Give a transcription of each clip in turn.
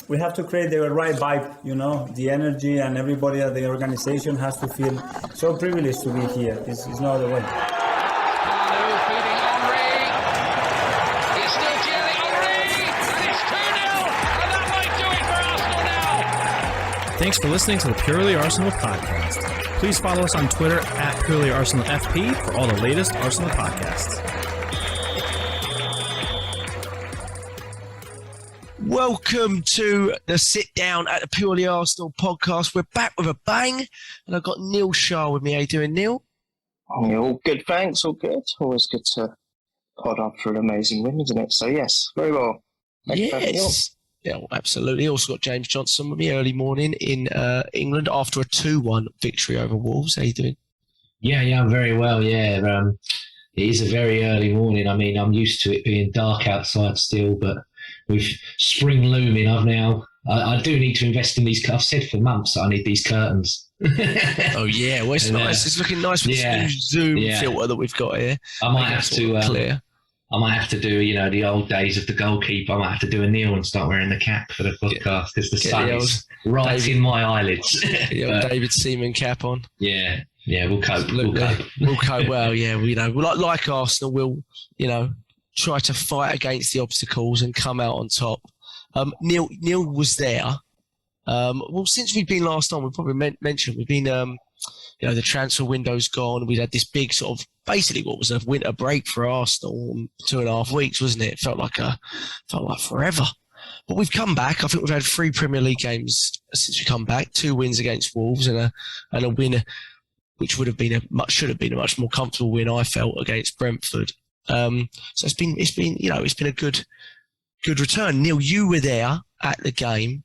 we have to create the right vibe, the energy, and everybody at the organization has to feel so privileged to be here. It's no other way. Thanks for listening to the Purely Arsenal podcast. Please follow us on Twitter at PurelyArsenalFP for all the latest Arsenal podcasts. Welcome to the sit down at the Purely Arsenal podcast. We're back with a bang, and I've got Neil Shah with me. How you doing, Neil? All good, thanks. All good. Always good to pod after an amazing win, isn't it? So yes, very well. Yes. Yeah, well, absolutely. Also got James Johnstone with me early morning in England after a 2-1 victory over Wolves. How you doing? Yeah, I'm very well. Yeah, it is a very early morning. I mean, I'm used to it being dark outside still, but with spring looming, I do need to invest in these. I've said for months that I need these curtains. Oh yeah, well it's nice. It's looking nice with this new Zoom filter that we've got here. I might have to clear. I might have to do, the old days of the goalkeeper. I might have to do a Neil and start wearing the cap for the podcast because the sun is right in my eyelids. David Seaman cap on. Yeah, we'll cope. We'll cope well. Yeah, like Arsenal, we'll try to fight against the obstacles and come out on top. Neil was there. Well, since we've been last on, we probably mentioned we've been. The transfer window's gone. We'd had this big sort of, basically what was a winter break for Arsenal, 2.5 weeks, wasn't it? It felt like forever. But we've come back. I think we've had 3 Premier League games since we come back. 2 wins against Wolves and a win, which should have been a much more comfortable win, I felt, against Brentford. So it's been a good return. Neil, you were there at the game.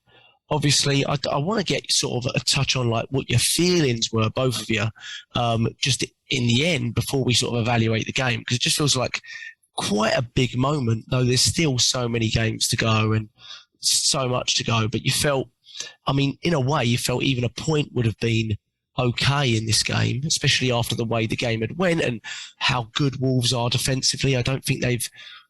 Obviously, I want to get sort of a touch on like what your feelings were, both of you, just in the end before we sort of evaluate the game, because it just feels like quite a big moment, though there's still so many games to go and so much to go. But you felt, in a way, you felt even a point would have been okay in this game, especially after the way the game had went and how good Wolves are defensively. I don't think they've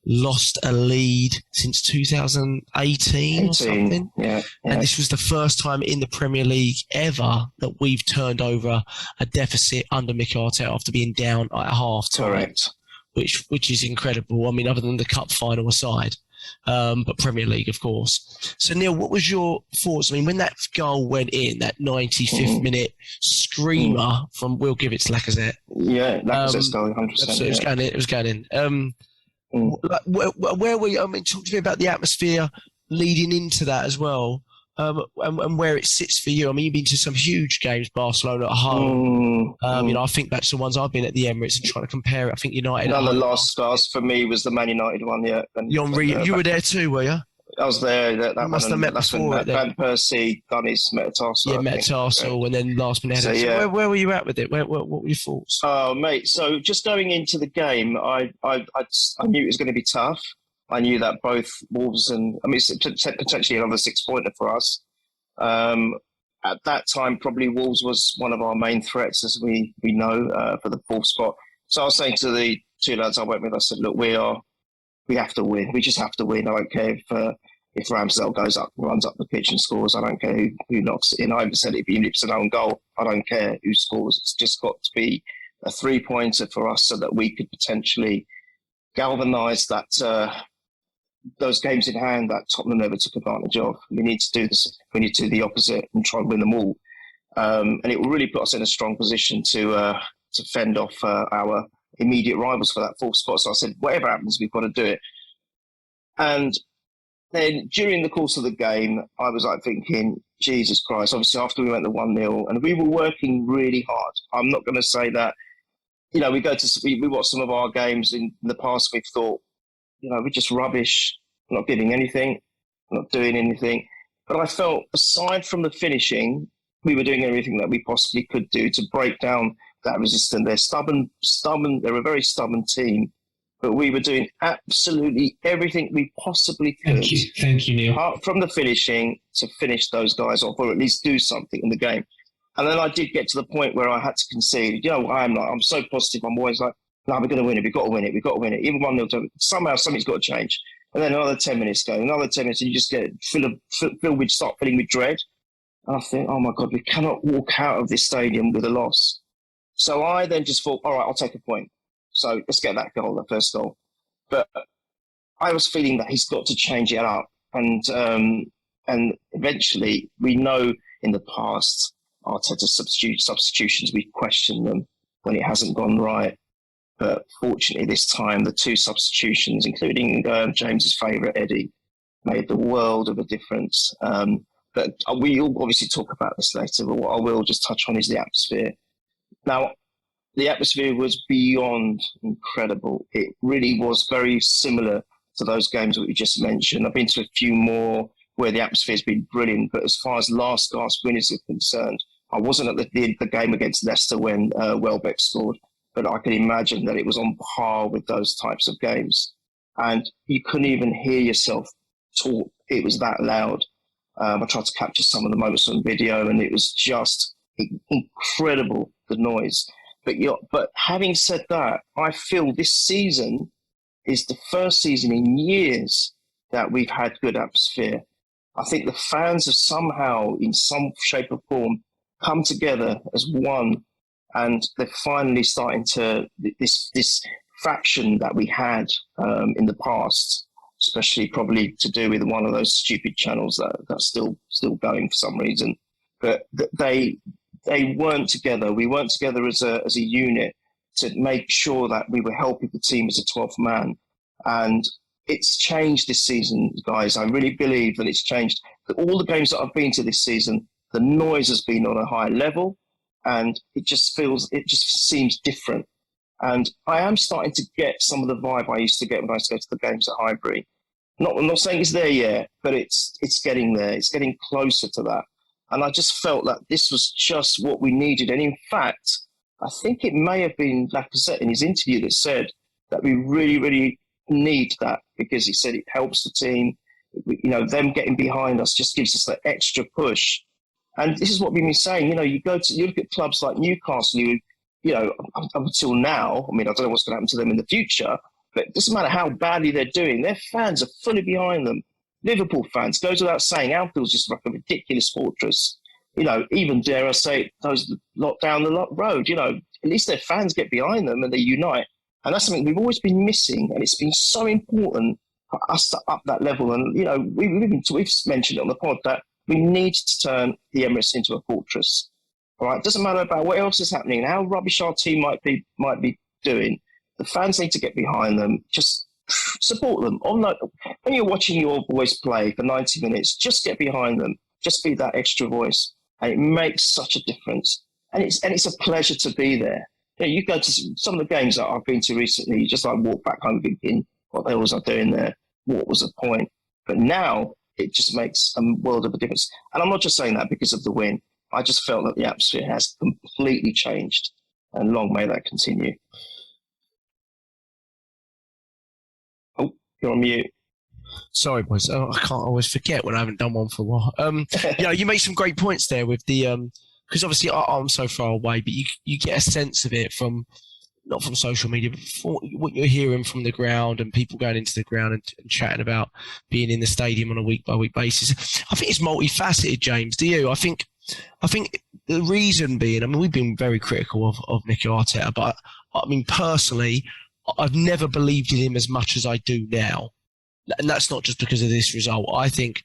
lost a lead since 2018 or something. Yeah. And this was the first time in the Premier League ever that we've turned over a deficit under Mikel Arteta after being down at half time. Correct. Which is incredible. Other than the cup final aside, but Premier League, of course. So, Neil, what was your thoughts? When that goal went in, that 95th minute screamer from, we'll give it to Lacazette. Yeah, Lacazette's goal, 100%. It was going in. Where were you? Talk to me about the atmosphere leading into that as well, and where it sits for you. You've been to some huge games, Barcelona at home. I think that's the ones I've been at the Emirates and trying to compare it. I think United. The last stars for me was the Man United one. Yeah, you were there too, were you? I was there. That must have met before. Van Persie done his metatarsal. Yeah, metatarsal, and then last minute. So, where were you at with it? What were your thoughts? Oh, mate. So just going into the game, I knew it was going to be tough. I knew that both Wolves and it's potentially another 6-pointer for us. At that time, probably Wolves was one of our main threats, as we know, for the 4th spot. So I was saying to the 2 lads I went with, I said, look, we have to win. We just have to win. I don't care if Ramsdale runs up the pitch and scores. I don't care who knocks it in. I even said it, even if it's an own goal, I don't care who scores. It's just got to be a 3-pointer for us so that we could potentially galvanise that those games in hand that Tottenham never took advantage of. We need to do this. We need to do the opposite and try and win them all. And it will really put us in a strong position to fend off our immediate rivals for that 4th spot. So I said, whatever happens, we've got to do it. And then during the course of the game, I was thinking, Jesus Christ, obviously after we went the 1-0, and we were working really hard. I'm not going to say that, we watch some of our games in the past, we've thought, we're just rubbish, not giving anything, not doing anything. But I felt, aside from the finishing, we were doing everything that we possibly could do to break down that resistance. They're stubborn. They're a very stubborn team, but we were doing absolutely everything we possibly could. Thank you, Neil. Apart from the finishing, to finish those guys off, or at least do something in the game. And then I did get to the point where I had to concede. I'm so positive. I'm always like, no, we're going to win it. We've got to win it. We've got to win it. Even 1-0, somehow something's got to change. And then another 10 minutes go, another 10 minutes, and you just get start filling with dread. And I think, oh my God, we cannot walk out of this stadium with a loss. So I then just thought, all right, I'll take a point. So let's get that goal, the first goal. But I was feeling that he's got to change it up. And eventually, we know in the past, Arteta's substitutions, we questioned them when it hasn't gone right. But fortunately, this time, the two substitutions, including James's favourite, Eddie, made the world of a difference. But we'll obviously talk about this later, but what I will just touch on is the atmosphere. Now, the atmosphere was beyond incredible. It really was very similar to those games that we just mentioned. I've been to a few more where the atmosphere has been brilliant, but as far as last gasp winners are concerned, I wasn't at the game against Leicester when Welbeck scored, but I can imagine that it was on par with those types of games. And you couldn't even hear yourself talk. It was that loud. I tried to capture some of the moments on video, and it was just incredible, the noise. But having said that, I feel this season is the first season in years that we've had good atmosphere. I think the fans have somehow, in some shape or form, come together as one, and they're finally starting to this faction that we had in the past, especially probably to do with one of those stupid channels that's still going for some reason. But they weren't together. We weren't together as a unit to make sure that we were helping the team as a 12th man. And it's changed this season, guys. I really believe that it's changed. All the games that I've been to this season, the noise has been on a high level, and it just seems different. And I am starting to get some of the vibe I used to get when I used to go to the games at Highbury. I'm not saying it's there yet, but it's getting there. It's getting closer to that. And I just felt that this was just what we needed. And in fact, I think it may have been Lacazette in his interview that said that we really, really need that, because he said it helps the team. Them getting behind us just gives us that extra push. And this is what we've been saying. You look at clubs like Newcastle, up until now, I don't know what's going to happen to them in the future, but it doesn't matter how badly they're doing, their fans are fully behind them. Liverpool fans, goes without saying, Anfield's just like a ridiculous fortress. Even dare I say, those lot down the road, at least their fans get behind them and they unite. And that's something we've always been missing, and it's been so important for us to up that level. And, we've mentioned it on the pod that we need to turn the Emirates into a fortress. All right, it doesn't matter about what else is happening and how rubbish our team might be doing. The fans need to get behind them. Just support them. When you're watching your boys play for 90 minutes, just get behind them. Just be that extra voice, and it makes such a difference. And it's a pleasure to be there. You go to some of the games that I've been to recently, you just walk back home thinking, what the hell was I doing there? What was the point? But now it just makes a world of a difference. And I'm not just saying that because of the win. I just felt that the atmosphere has completely changed, and long may that continue. Oh, you're on mute. Sorry, boys. I can't always forget when I haven't done one for a while. You make some great points there with the because obviously I'm so far away, but you get a sense of it not from social media, but what you're hearing from the ground and people going into the ground and chatting about being in the stadium on a week-by-week basis. I think it's multifaceted, James. Do you? I think the reason being, we've been very critical of Mikel Arteta, but personally, I've never believed in him as much as I do now. And that's not just because of this result. I think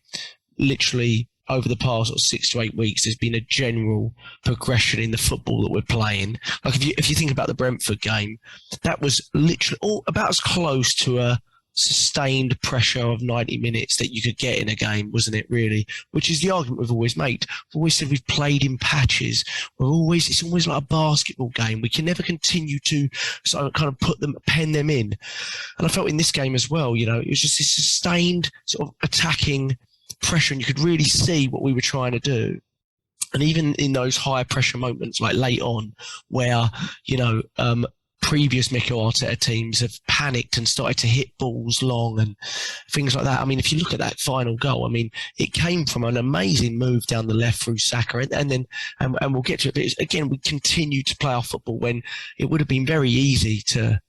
literally over the past 6 to 8 weeks, there's been a general progression in the football that we're playing. Like if you think about the Brentford game, that was literally about as close to a sustained pressure of 90 minutes that you could get in a game, wasn't it, really? Which is the argument we've always made. We've always said we've played in patches. It's always like a basketball game. We can never continue to sort of kind of pen them in. And I felt in this game as well, it was just this sustained sort of attacking pressure, and you could really see what we were trying to do. And even in those high pressure moments, like late on, where, previous Mikel Arteta teams have panicked and started to hit balls long and things like that. If you look at that final goal, it came from an amazing move down the left through Saka, and we'll get to it. But again, we continued to play our football when it would have been very easy to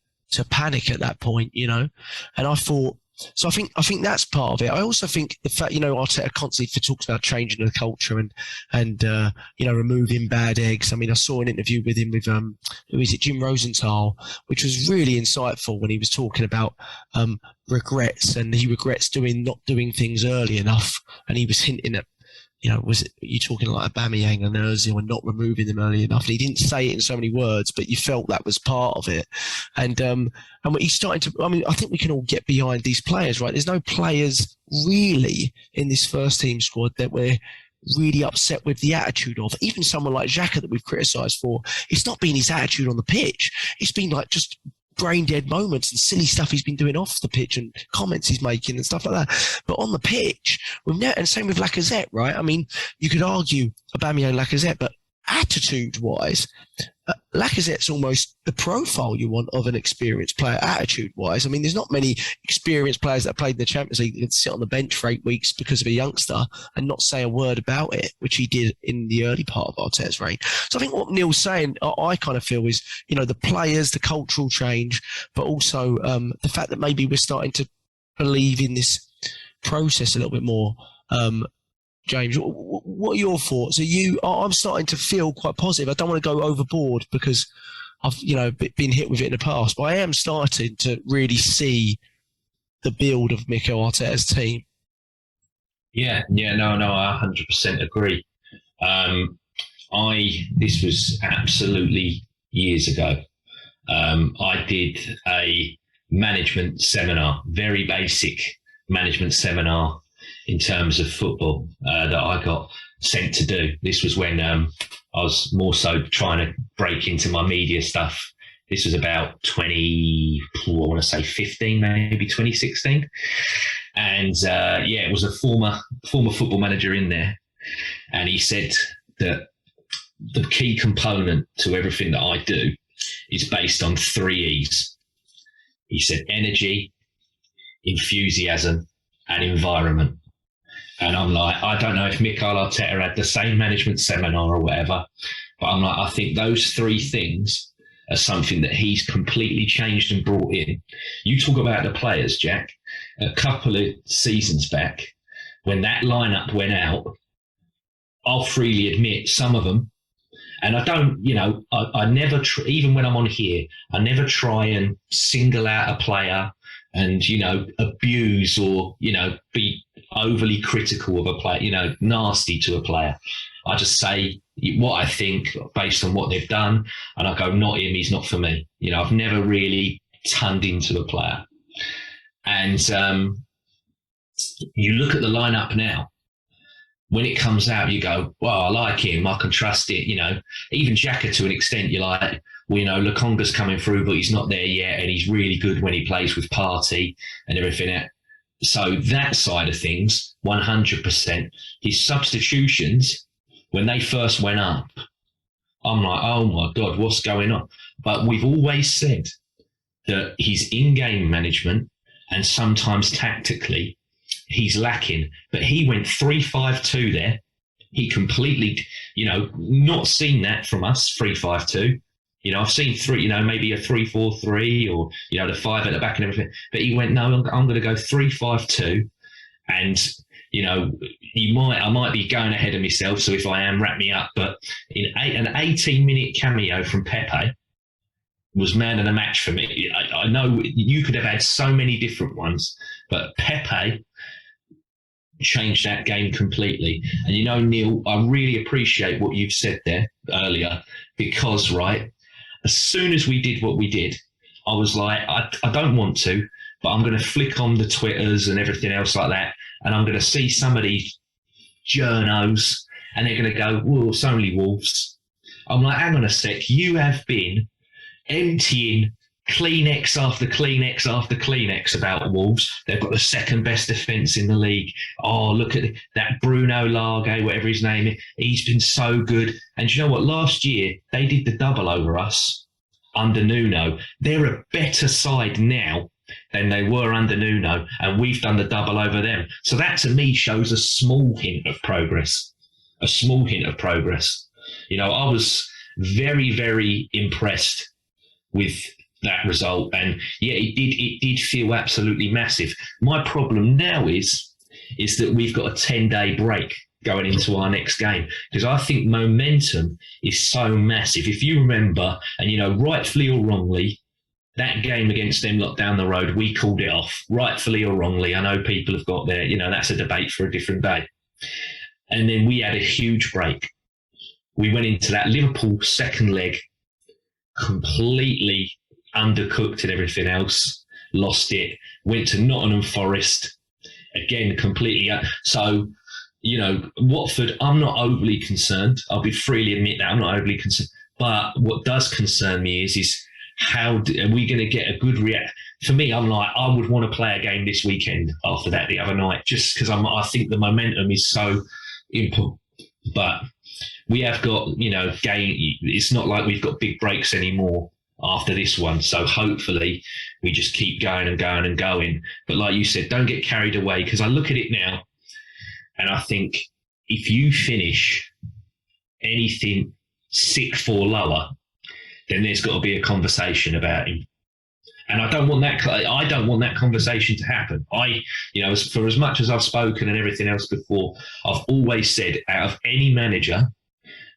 panic at that point, And I thought So I think that's part of it. I also think the fact, Arteta constantly talks about changing the culture and removing bad eggs. I mean, I saw an interview with him with who is it, Jim Rosenthal, which was really insightful when he was talking about regrets, and he regrets not doing things early enough, and he was hinting at, was it you talking like Aubameyang and Ozil and not removing them early enough? And he didn't say it in so many words, but you felt that was part of it. And he's starting to. I mean, I think we can all get behind these players, right? There's no players really in this first team squad that we're really upset with the attitude of. Even someone like Xhaka that we've criticised for, it's not been his attitude on the pitch. It's been like just brain dead moments and silly stuff he's been doing off the pitch and comments he's making and stuff like that. But on the pitch, and same with Lacazette, right? I mean, you could argue Aubameyang, Lacazette, but attitude-wise, Lacazette's almost the profile you want of an experienced player, attitude-wise. I mean, there's not many experienced players that have played in the Champions League that can sit on the bench for 8 weeks because of a youngster and not say a word about it, which he did in the early part of Arteta's reign. So I think what Neil's saying, I kind of feel is, the players, the cultural change, but also the fact that maybe we're starting to believe in this process a little bit more. James, what are your thoughts? I'm starting to feel quite positive. I don't want to go overboard because I've, been hit with it in the past, but I am starting to really see the build of Mikel Arteta's team. No, I 100% agree. This was absolutely years ago. I did a management seminar, very basic management seminar in terms of football that I got sent to do. This was when I was more so trying to break into my media stuff. This was about 15, maybe 2016. And it was a former football manager in there. And he said that the key component to everything that I do is based on 3 E's. He said energy, enthusiasm, and environment. And I'm like, I don't know if Mikel Arteta had the same management seminar or whatever, but I'm like, I think those 3 things are something that he's completely changed and brought in. You talk about the players, Jack. A couple of seasons back, when that lineup went out, I'll freely admit some of them, and I don't, I never, even when I'm on here, I never try and single out a player and, abuse or, be overly critical of a player, nasty to a player. I just say what I think based on what they've done, and I go, not him, he's not for me. I've never really turned into a player. And you look at the lineup now, when it comes out, you go, well, I like him, I can trust it. Even Xhaka to an extent, you're like, well, Lokonga's coming through, but he's not there yet, and he's really good when he plays with Partey and everything. So that side of things, 100%. His substitutions, when they first went up, I'm like, oh my God, what's going on? But we've always said that his in-game management and sometimes tactically, he's lacking. But he went 3-5-2 there. He completely, not seen that from us, 3-5-2. I've seen maybe a 3-4-3 or, the 5 at the back and everything. But he went, no, I'm going to go 3-5-2. And, I might be going ahead of myself. So if I am, wrap me up. But an 18-minute cameo from Pepe was man of the match for me. I know you could have had so many different ones, but Pepe changed that game completely. And Neil, I really appreciate what you've said there earlier, because, right, as soon as we did what we did, I was like, I don't want to, but I'm going to flick on the Twitters and everything else like that, and I'm going to see some of these journos, and they're going to go, well, it's only Wolves. I'm like, hang on a sec, you have been emptying Kleenex after Kleenex after Kleenex about Wolves. They've got the second best defence in the league. Oh, look at that Bruno Lage, whatever his name is. He's been so good. And you know what? Last year, they did the double over us under Nuno. They're a better side now than they were under Nuno, and we've done the double over them. So that, to me, shows a small hint of progress. A small hint of progress. I was very, very impressed with that result. And yeah, it did feel absolutely massive. My problem now is that we've got a 10-day break going into our next game, because I think momentum is so massive. If you remember, and rightfully or wrongly, that game against them lot down the road, we called it off, rightfully or wrongly. I know people have got their, that's a debate for a different day. And then we had a huge break. We went into that Liverpool second leg completely undercooked and everything else, lost it, went to Nottingham Forest, again, completely. So, Watford, I'm not overly concerned. I'll be freely admit that I'm not overly concerned. But what does concern me is how are we going to get a good react? For me, I'm like, I would want to play a game this weekend after that the other night, just because I think the momentum is so important. But we have got, it's not like we've got big breaks anymore after this one. So hopefully we just keep going and going and going. But like you said, don't get carried away, because I look at it now and I think if you finish anything 6th or lower, then there's got to be a conversation about him. And I don't want that conversation to happen. For as much as I've spoken and everything else before, I've always said, out of any manager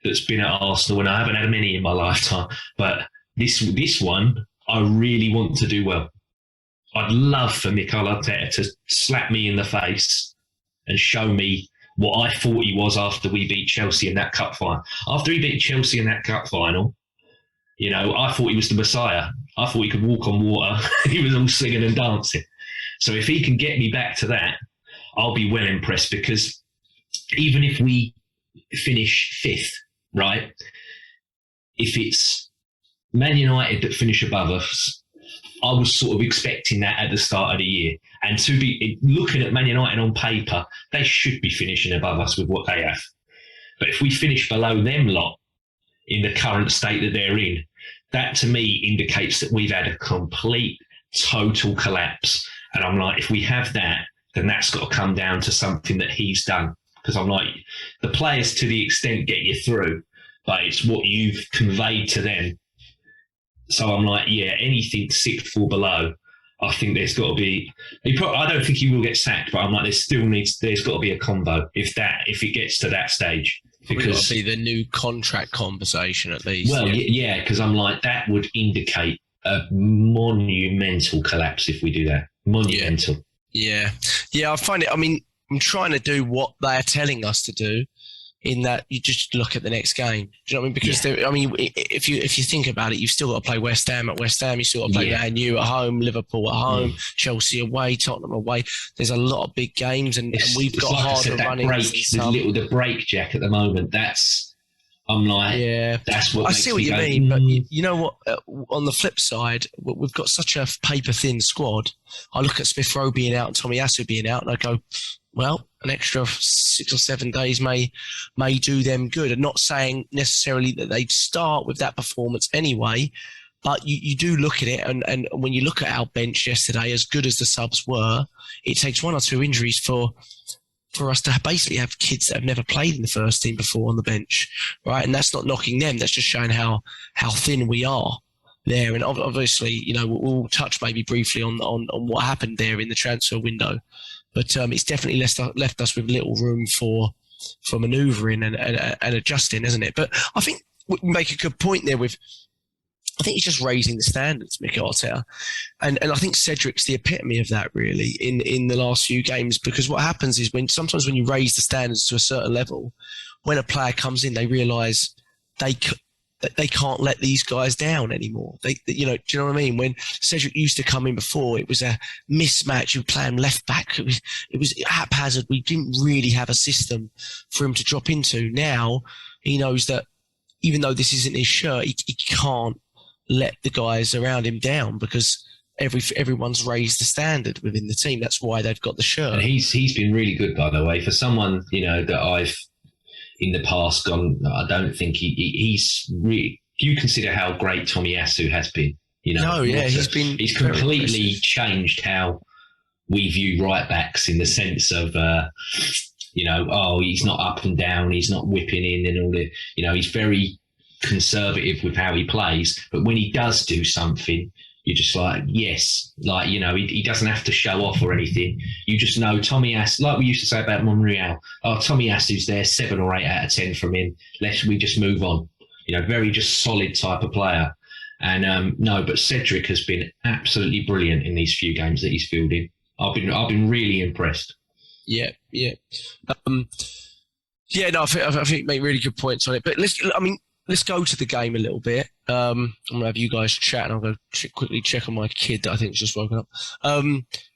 that's been at Arsenal, and I haven't had many in my lifetime, but this one, I really want to do well. I'd love for Mikel Arteta to slap me in the face and show me what I thought he was after we beat Chelsea in that cup final. After he beat Chelsea in that cup final, I thought he was the Messiah. I thought he could walk on water. He was all singing and dancing. So if he can get me back to that, I'll be well impressed, because even if we finish 5th, right, if it's Man United that finish above us, I was sort of expecting that at the start of the year. And to be looking at Man United on paper, they should be finishing above us with what they have. But if we finish below them lot in the current state that they're in, that to me indicates that we've had a complete, total collapse. And I'm like, if we have that, then that's got to come down to something that he's done. Because I'm like, the players to the extent get you through, but it's what you've conveyed to them. So I'm like, yeah, anything 6th or below, I think there's got to be. I don't think he will get sacked, but I'm like, there's got to be a convo if it gets to that stage. Because got to be the new contract conversation at least. Well, yeah, because I'm like, that would indicate a monumental collapse if we do that. Monumental. Yeah. I find it. I mean, I'm trying to do what they're telling us to do, in that you just look at the next game. Do you know what I mean? Because if you think about it, you've still got to play West Ham at West Ham. You still got to play Man U at home, Liverpool at home, Chelsea away, Tottenham away. There's a lot of big games, and we've got harder running. The break, Jack, at the moment. That's that's what I see what you mean. But you know what? On the flip side, we've got such a paper thin squad. I look at Smith Rowe being out and Tomiyasu being out, and I go, well, an extra 6 or 7 days may do them good. I'm not saying necessarily that they'd start with that performance anyway, but you do look at it, and when you look at our bench yesterday, as good as the subs were, it takes 1 or 2 injuries for us to basically have kids that have never played in the first team before on the bench, right? And that's not knocking them. That's just showing how thin we are there. And obviously, we'll touch maybe briefly on what happened there in the transfer window. But it's definitely left us with little room for manoeuvring and adjusting, isn't it? But I think we make a good point there I think he's just raising the standards, Mikel Arteta. And I think Cedric's the epitome of that, really, in the last few games, because what happens is sometimes when you raise the standards to a certain level, when a player comes in, they realise they can't let these guys down anymore. Do you know what I mean? When Cedric used to come in before, it was a mismatch. You play him left back. It was haphazard. We didn't really have a system for him to drop into. Now he knows that even though this isn't his shirt, he can't let the guys around him down, because everyone's raised the standard within the team. That's why they've got the shirt. And he's been really good, by the way, for someone that I've in the past gone. I don't think he's really. You consider how great Tomiyasu has been. He's completely changed how we view right backs, in the sense of he's not up and down, he's not whipping in and all that. He's very conservative with how he plays, but when he does do something, you're just like, yes, like, you know, he doesn't have to show off or anything. You just know Tommy Ass, like we used to say about Monreal, Tommy Asu's there, 7 or 8 out of 10 from him. We just move on. You know, very just solid type of player. And no, but Cedric has been absolutely brilliant in these few games that he's fielded. I've been really impressed. Yeah. No, I think you make really good points on it. But let's go to the game a little bit. I'm gonna have you guys chat, and I'll go quickly check on my kid that I think has just woken up.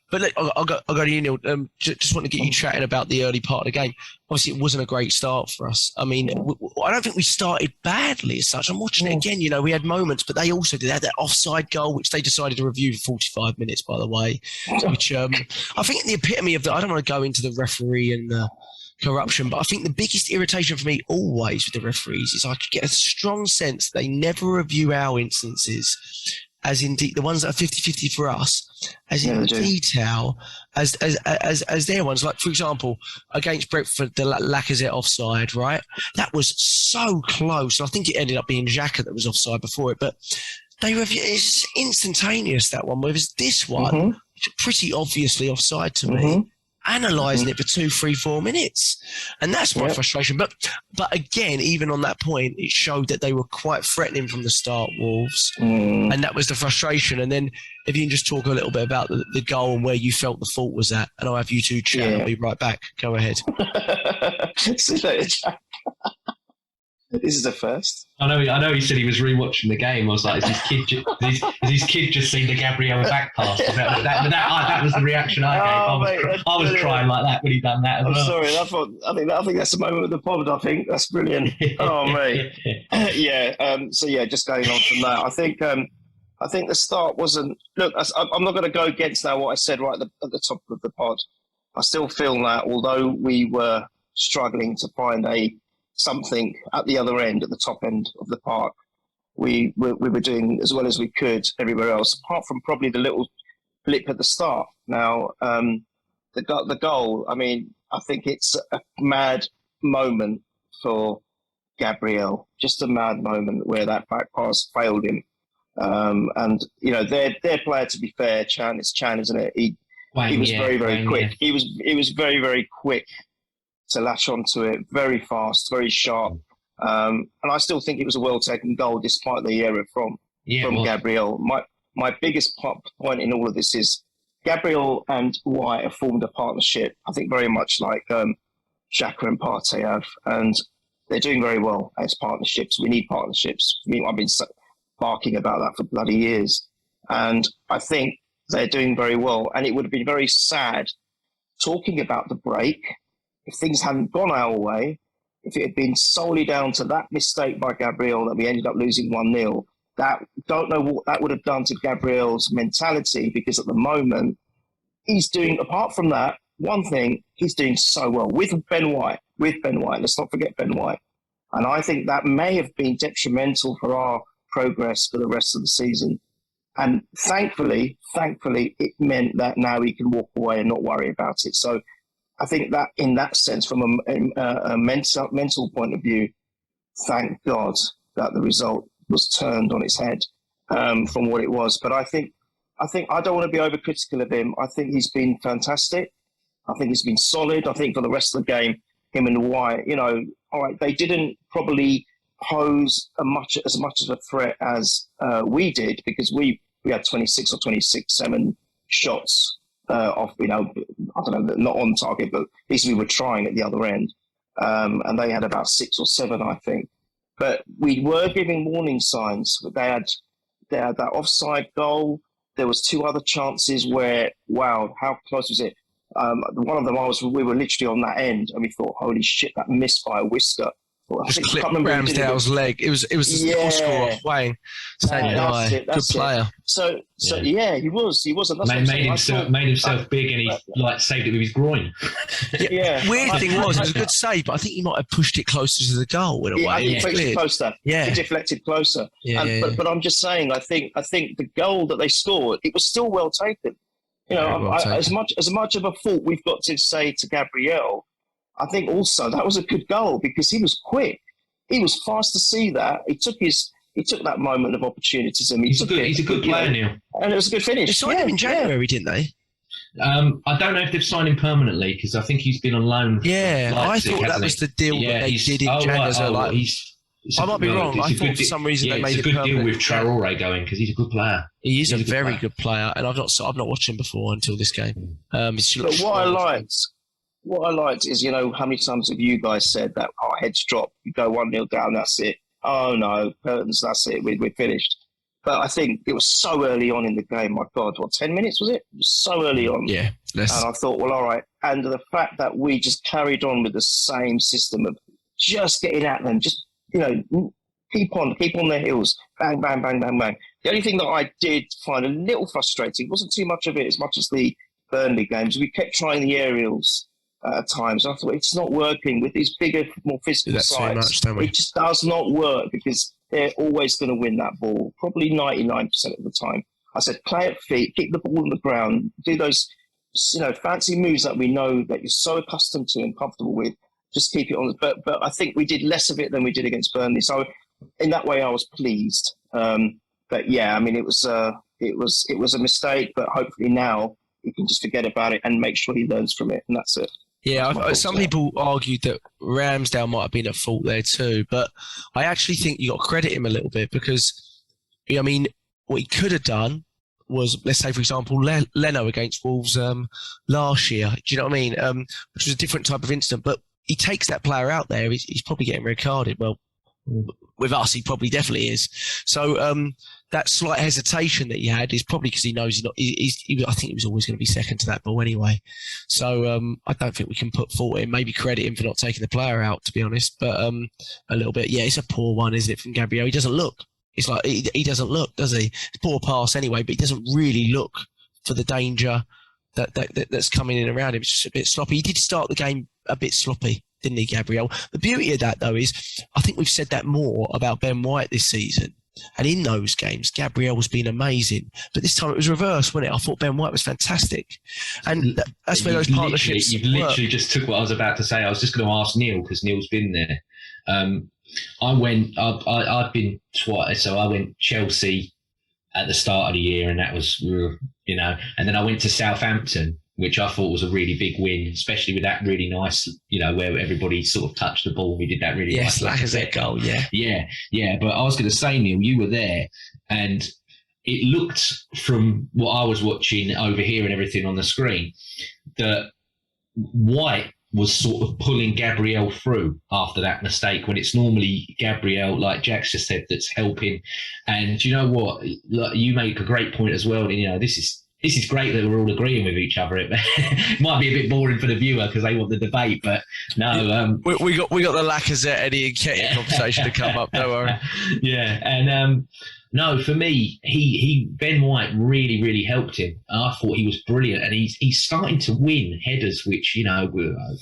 But I'll go to you, Neil. Just want to get you chatting about the early part of the game. Obviously, it wasn't a great start for us. I mean, I don't think we started badly as such. I'm watching it again. You know, we had moments, but they also did have that offside goal, which they decided to review for 45 minutes, by the way. Which I think the epitome of I don't want to go into the referee and corruption, but I think the biggest irritation for me always with the referees is I could get a strong sense they never review our instances as indeed the ones that are 50-50 for us, as in detail as their ones. Like, for example, against Brentford, the Lacazette offside, right? That was so close. I think it ended up being Xhaka that was offside before it, but they review it's instantaneous, that one. Whereas this one, pretty obviously offside to me. Analysing it for 2, 3, 4 minutes, and that's my frustration. But again, even on that point, it showed that they were quite threatening from the start, Wolves, and that was the frustration. And then, if you can just talk a little bit about the goal and where you felt the fault was at, and I'll have you two chat. I'll be right back. Go ahead. This is the first. I know. He said he was rewatching the game. I was like, "Is his kid just seen the Gabriel back pass?" That was the reaction I gave. I was crying like that when he done that. I'm sorry. I think that's the moment of the pod. I think that's brilliant. Oh mate, just going on from that, I think the start wasn't. Look, I'm not going to go against now what I said right at the top of the pod. I still feel that although we were struggling to find something at the other end, at the top end of the park, we were doing as well as we could everywhere else, apart from probably the little blip at the start. Now, the goal, I mean, I think it's a mad moment for Gabriel, just a mad moment where that back pass failed him. And, you know, their player, to be fair, it's Chan, isn't it? He was very, very quick. He was very, very quick to latch onto it, very fast, very sharp. And I still think it was a well-taken goal despite the error from Gabriel. My biggest point in all of this is Gabriel and White have formed a partnership, I think very much like Xhaka and Partey have, and they're doing very well as partnerships. We need partnerships. I've been barking about that for bloody years. And I think they're doing very well. And it would have been very sad talking about the break if things hadn't gone our way, if it had been solely down to that mistake by Gabriel that we ended up losing 1-0, don't know what that would have done to Gabriel's mentality, because at the moment, he's doing, apart from that, one thing, he's doing so well with Ben White. Let's not forget Ben White. And I think that may have been detrimental for our progress for the rest of the season. And thankfully, it meant that now he can walk away and not worry about it. So I think that in that sense, from a mental point of view, thank God that the result was turned on its head from what it was. But I think I don't want to be overcritical of him. I think he's been fantastic. I think he's been solid. I think for the rest of the game, him and White, you know, all right, they didn't probably pose as much of a threat as we did, because we had 26 or 7 shots. Off, you know, I don't know, not on target, but at least we were trying at the other end. And they had about 6 or 7, I think. But we were giving warning signs. They had that offside goal. There was 2 other chances where, wow, how close was it? One of them, we were literally on that end, and we thought, holy shit, that missed by a whisker. Just clipped Ramsdale's leg. It was the goal scorer off Wayne. Good player. So he was. Made himself big, and he saved it with his groin. Weird thing was, it was a good save, but I think he might have pushed it closer to the goal in a way. He deflected closer. But I'm just saying, I think the goal that they scored, it was still well taken. You know, as much of a fault we've got to say to Gabriel, I think also that was a good goal because he was quick. He was fast to see that. He took his he took that moment of opportunism. He's a good player, Neil. And it was a good finish. They signed him in January, didn't they? I don't know if they've signed him permanently because I think he's been on loan. Yeah, Leipzig, I thought that was the deal that they did in January. I might be wrong. I thought for some reason they made it permanent. It's a good deal with Traore going because he's a good player. He is a very good player, and I've not watched him before until this game. But what I liked is, how many times have you guys said that our heads drop, you go 1-0 down, that's it. Oh no, curtains, that's it, we're finished. But I think it was so early on in the game. My God, 10 minutes was it? It was so early on. Yeah. And I thought, well, all right. And the fact that we just carried on with the same system of just getting at them, just keep on their heels, bang, bang, bang, bang, bang. The only thing that I did find a little frustrating, wasn't too much of it as much as the Burnley games. We kept trying the aerials at times. I thought it's not working with these bigger, more physical sides. It just does not work because they're always going to win that ball, probably 99% of the time. I said, play at feet, kick the ball on the ground, do those fancy moves that we know that you're so accustomed to and comfortable with. Just keep it on. But I think we did less of it than we did against Burnley. So in that way, I was pleased. But yeah, I mean, it was a mistake. But hopefully now he can just forget about it and make sure he learns from it, and that's it. Yeah, some people argued that Ramsdale might have been at fault there too, but I actually think you got to credit him a little bit because, I mean, what he could have done was, let's say, for example, Leno against Wolves last year. Do you know what I mean? Which was a different type of incident, but he takes that player out there. He's probably getting red carded. Well, with us, he probably definitely is. So that slight hesitation that he had is probably because he knows he's not. I think he was always going to be second to that ball anyway. So I don't think we can put fault in. Maybe credit him for not taking the player out, to be honest. But a little bit, yeah, it's a poor one, isn't it, from Gabriel? He doesn't look. It's like he doesn't look, does he? It's a poor pass anyway, but he doesn't really look for the danger that's coming in around him. It's just a bit sloppy. He did start the game a bit sloppy, didn't he, Gabriel? The beauty of that, though, is I think we've said that more about Ben White this season. And in those games, Gabriel's been amazing. But this time it was reversed, wasn't it? I thought Ben White was fantastic. And that's where those partnerships You've literally just took what I was about to say. I was just going to ask Neil, because Neil's been there. I've been twice. So I went Chelsea at the start of the year, and that was, and then I went to Southampton, which I thought was a really big win, especially with that really nice, where everybody sort of touched the ball. We did that really nice. Yes, Lacazette goal, yeah. Yeah. But I was going to say, Neil, you were there, and it looked from what I was watching over here and everything on the screen that White was sort of pulling Gabriel through after that mistake, when it's normally Gabriel, like Jack's just said, that's helping. And you know what? Like, you make a great point as well. This is great that we're all agreeing with each other. It might be a bit boring for the viewer because they want the debate, but no. We got the Lacazette, Eddie and Ketty conversation to come up. Don't worry. Yeah, and no, for me, Ben White really, really helped him. I thought he was brilliant, and he's starting to win headers, which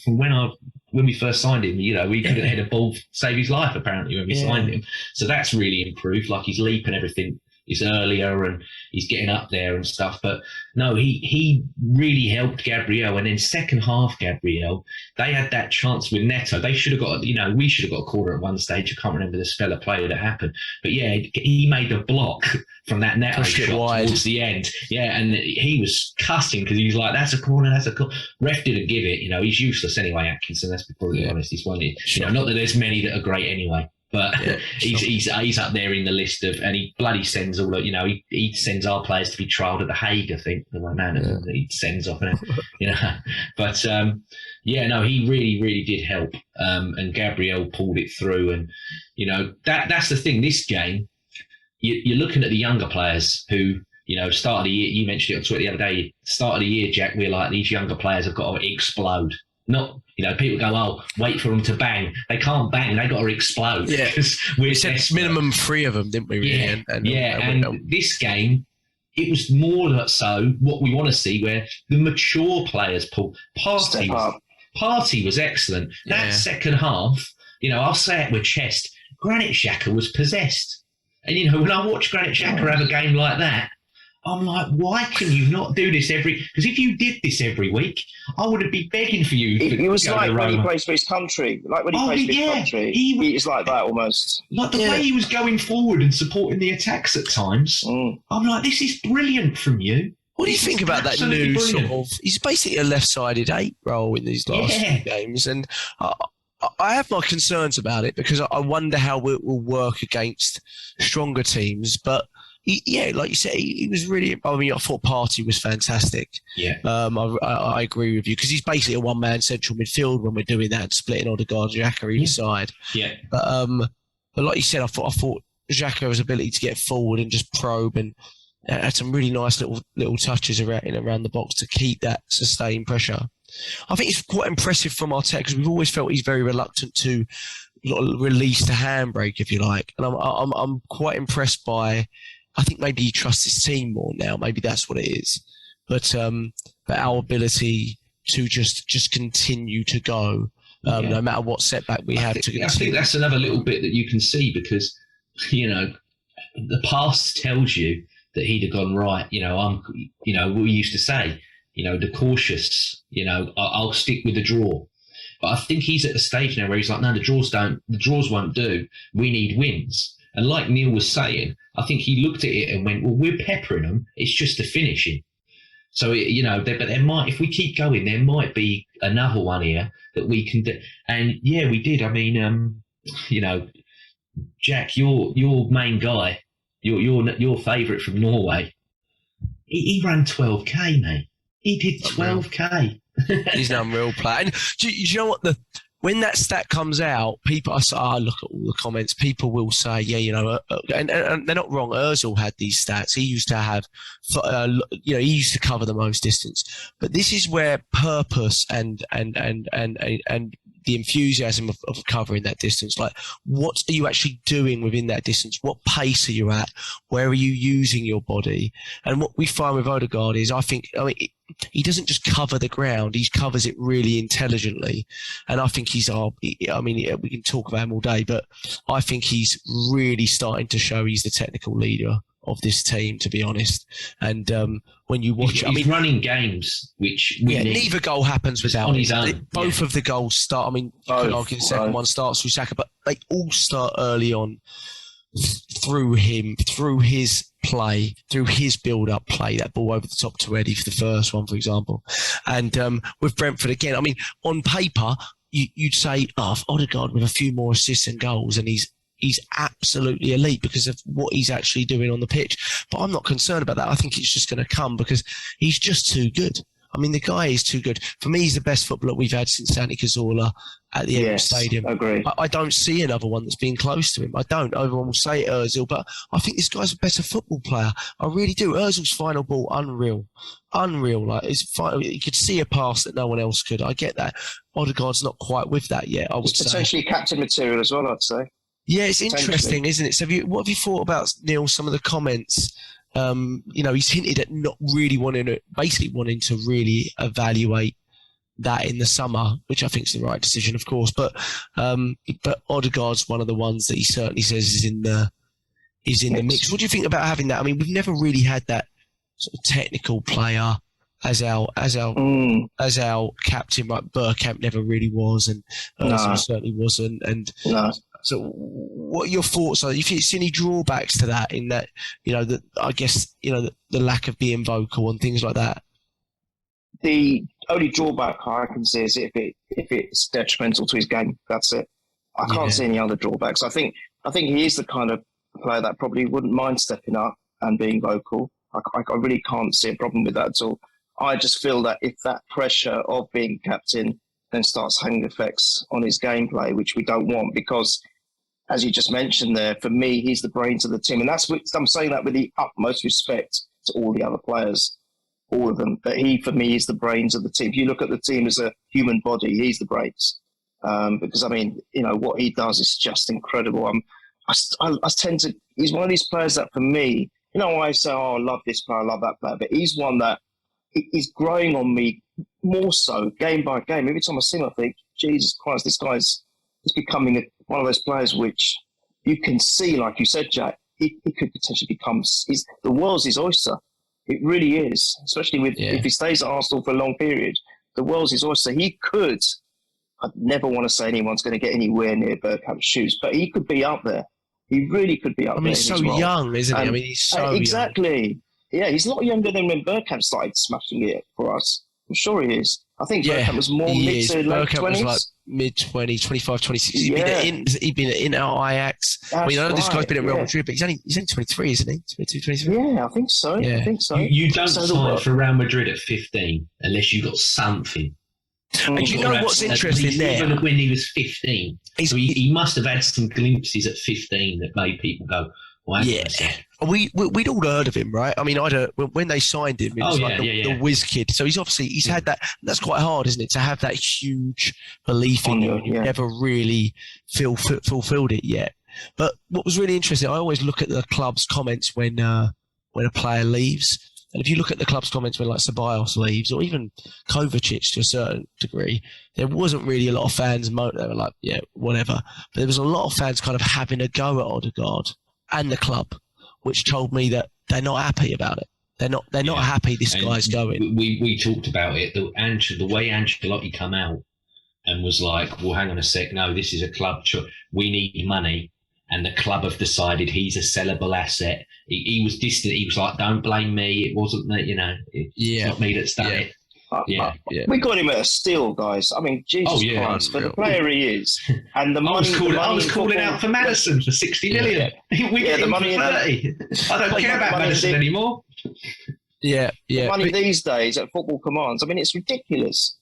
from when we first signed him, we couldn't head a ball save his life apparently when we signed him. So that's really improved. Like, his leap and everything is earlier, and he's getting up there and stuff. But no, he really helped Gabriel. And then second half, Gabriel, they had that chance with Neto. They should have got, we should have got a corner at one stage. I can't remember the spell of play that happened. But yeah, he made a block from that Neto shot towards the end. Yeah, and he was cussing because he was like, that's a corner, that's a corner. Ref didn't give it. He's useless anyway, Atkinson. Let's be brutally honest. He's one. Not that there's many that are great anyway. But he's up there in the list of, and he bloody sends all of, he sends our players to be trialled at The Hague, I think, the man that he sends off, But he really, really did help. And Gabriel pulled it through, and that's the thing. This game, you're looking at the younger players who, start of the year. You mentioned it on Twitter the other day. Start of the year, Jack. We're like, these younger players have got to explode. Not, people go, oh, wait for them to bang. They can't bang. They got to explode. Yeah, we said minimum 3 of them, didn't we? Really? And this game, it was more so what we want to see, where the mature players pull. Party was excellent. That second half, I'll say it with chest. Granit Xhaka was possessed, and when I watch Granit Xhaka have a game like that, I'm like, why can you not do this because if you did this every week, I would be begging for you. It was go like to when he Roma. plays for his country. Like when he plays for his country. It's like that almost. Like the way he was going forward and supporting the attacks at times. I'm like, this is brilliant from you. What do you think about that new sort of? He's basically a left-sided 8 role in these last few games, and I have my concerns about it because I wonder how it will work against stronger teams. But like you said, he was really. I mean, I thought Partey was fantastic. Yeah. I agree with you because he's basically a one-man central midfield when we're doing that and splitting Odegaard and Xhaka either side. Yeah. But like you said, I thought Xhaka's ability to get forward and just probe and had some really nice little touches around the box to keep that sustained pressure. I think it's quite impressive from Arteta because we've always felt he's very reluctant to release the handbrake, if you like, and I'm quite impressed by. I think maybe he trusts his team more now. Maybe that's what it is. But our ability to just continue to go, no matter what setback we have. I think that's another little bit that you can see because, the past tells you that he'd have gone right. We used to say, the cautious, I'll stick with the draw. But I think he's at a stage now where he's like, no, the draws won't do. We need wins. And like Neil was saying, I think he looked at it and went, well, we're peppering them. It's just a finishing. So, but there might, if we keep going, there might be another one here that we can do. And yeah, we did. I mean, Jack, your main guy, your favourite from Norway, he ran 12K, mate. He did 12K. He's an unreal player. And do you know what? When that stat comes out, people, I look at all the comments, people will say, and they're not wrong. Ozil had these stats. He used to have, he used to cover the most distance. But this is where purpose and the enthusiasm of covering that distance, like what are you actually doing within that distance? What pace are you at? Where are you using your body? And what we find with Odegaard is, he doesn't just cover the ground; he covers it really intelligently. And I think we can talk about him all day, but I think he's really starting to show he's the technical leader of this team, to be honest. And when you watch, he's running games, which neither goal happens without him. Both of the goals start. I mean, you could argue the second one starts through Saka, but they all start early on through him, through his play, through his build-up play. That ball over the top to Eddie for the first one, for example. And with Brentford again, I mean, on paper, you'd say, Odegaard with a few more assists and goals, and he's absolutely elite because of what he's actually doing on the pitch. But I'm not concerned about that. I think it's just going to come because he's just too good. I mean, the guy is too good. For me, he's the best footballer we've had since Santi Cazorla at the Emirates Stadium. Agree. I don't see another one that's been close to him. I don't. Everyone will say Ozil, but I think this guy's a better football player. I really do. Ozil's final ball, unreal. Like, you could see a pass that no one else could. I get that. Odegaard's not quite with that yet, I would say. Potentially captain material as well, I'd say. Yeah, it's interesting, isn't it? So what have you thought about, Neil, some of the comments? He's hinted at not really wanting to really evaluate that in the summer, which I think is the right decision, of course. But Odegaard's one of the ones that he certainly says is in the mix. What do you think about having that? I mean, we've never really had that sort of technical player as our captain. Right, Bergkamp never really was, and Ozil certainly wasn't. And so, what are your thoughts on? If you see any drawbacks to that, in that the lack of being vocal and things like that. The only drawback I can see is if it's detrimental to his game. That's it. I can't see any other drawbacks. I think he is the kind of player that probably wouldn't mind stepping up and being vocal. I really can't see a problem with that at all. I just feel that if that pressure of being captain then starts having effects on his gameplay, which we don't want, because as you just mentioned there, for me, he's the brains of the team. And I'm saying that with the utmost respect to all the other players, all of them. But he, for me, is the brains of the team. If you look at the team as a human body, he's the brains. Because, what he does is just incredible. He's one of these players that, for me, I say, I love this player, I love that player. But he's one that is growing on me more so, game by game. Every time I see him, I think, Jesus Christ, this guy's becoming one of those players which you can see, like you said, Jack, he could potentially become. The world's his oyster. It really is, especially if he stays at Arsenal for a long period. The world's his oyster. He could. I'd never want to say anyone's going to get anywhere near Bergkamp's shoes, but he could be up there. He really could be up there. I mean, he's so young, isn't he? I mean, he's so exactly. Young. Yeah, he's a lot younger than when Bergkamp started smashing it for us. I'm sure he is. I think Bergkamp was more mid to late 20s. Was like mid-20s, 25, 26. He'd been at Inter, Ajax. I mean, I know this guy's been at Real Madrid, but he's only 23, isn't he? 22, 23? Yeah, I think so. Yeah. I think so. You don't sign for Real Madrid at 15 unless you've got something. And you know what's interesting there? Even when he was 15. So he must have had some glimpses at 15 that made people go, wow. Yeah. We'd all heard of him, right? I mean, when they signed him, it was the whiz kid. So he's had that. That's quite hard, isn't it, to have that huge belief in you and you've never really fulfilled it yet. But what was really interesting, I always look at the club's comments when a player leaves. And if you look at the club's comments when like Ceballos leaves, or even Kovacic to a certain degree, there wasn't really a lot of fans. They were like, yeah, whatever. But there was a lot of fans kind of having a go at Odegaard and the club, which told me that they're not happy about it. They're not happy this guy's going. We talked about it. The way Ancelotti come out and was like, well, hang on a sec. No, this is a club. We need money. And the club have decided he's a sellable asset. He was distant. He was like, don't blame me. It wasn't me, it's not me that's done it. We got him at a steal, guys. I mean, Jesus Christ, for the player he is. And the money. I was calling out for Maddison for 60 million. We get the money for 30. I don't care about Maddison anymore. The money these days at Football Commands, I mean, it's ridiculous.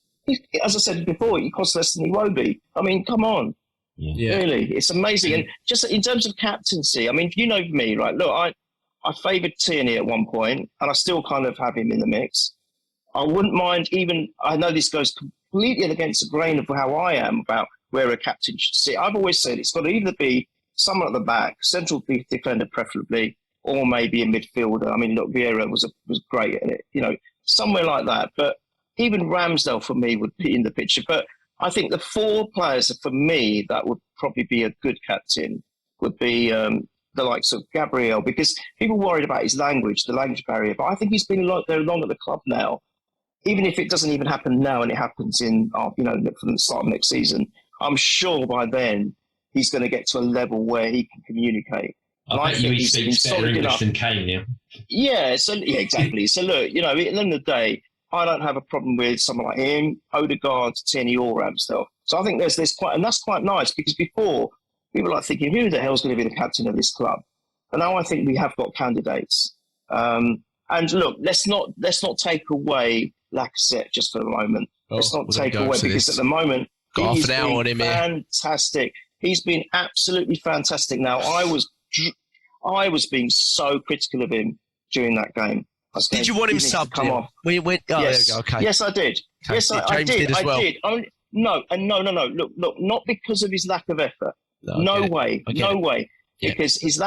As I said before, he costs less than Iwobi. I mean, come on. Yeah. Really, it's amazing. And just in terms of captaincy, I mean, you know me, right? Look, I favoured Tierney at one point, and I still kind of have him in the mix. I wouldn't mind even, I know this goes completely against the grain of how I am about where a captain should sit. I've always said it's got to either be someone at the back, central defender preferably, or maybe a midfielder. I mean, look, Vieira was great at it, somewhere like that. But even Ramsdale for me would be in the picture. But I think the four players for me that would probably be a good captain would be the likes of Gabriel, because people worried about his language, the language barrier. But I think he's been there long at the club now. Even if it doesn't even happen now and it happens in, from the start of next season, I'm sure by then he's going to get to a level where he can communicate. I bet he speaks better English than Kane now. Yeah, exactly. So look, at the end of the day, I don't have a problem with someone like him, Odegaard, Tierney, or Ramsdale. So I think there's quite, and that's quite nice, because before we were like thinking, who the hell's going to be the captain of this club? And now I think we have got candidates. And look, let's not take away Lacazette just for the moment. Let's not take away, because at the moment he's been fantastic. He's been absolutely fantastic. Now I was being so critical of him during that game. Did you want him subbed? Come on. Yes. There we go. Okay. Yes, I did. Okay. Yes, I did. As well. I did. No. Look, not because of his lack of effort. No way. Because his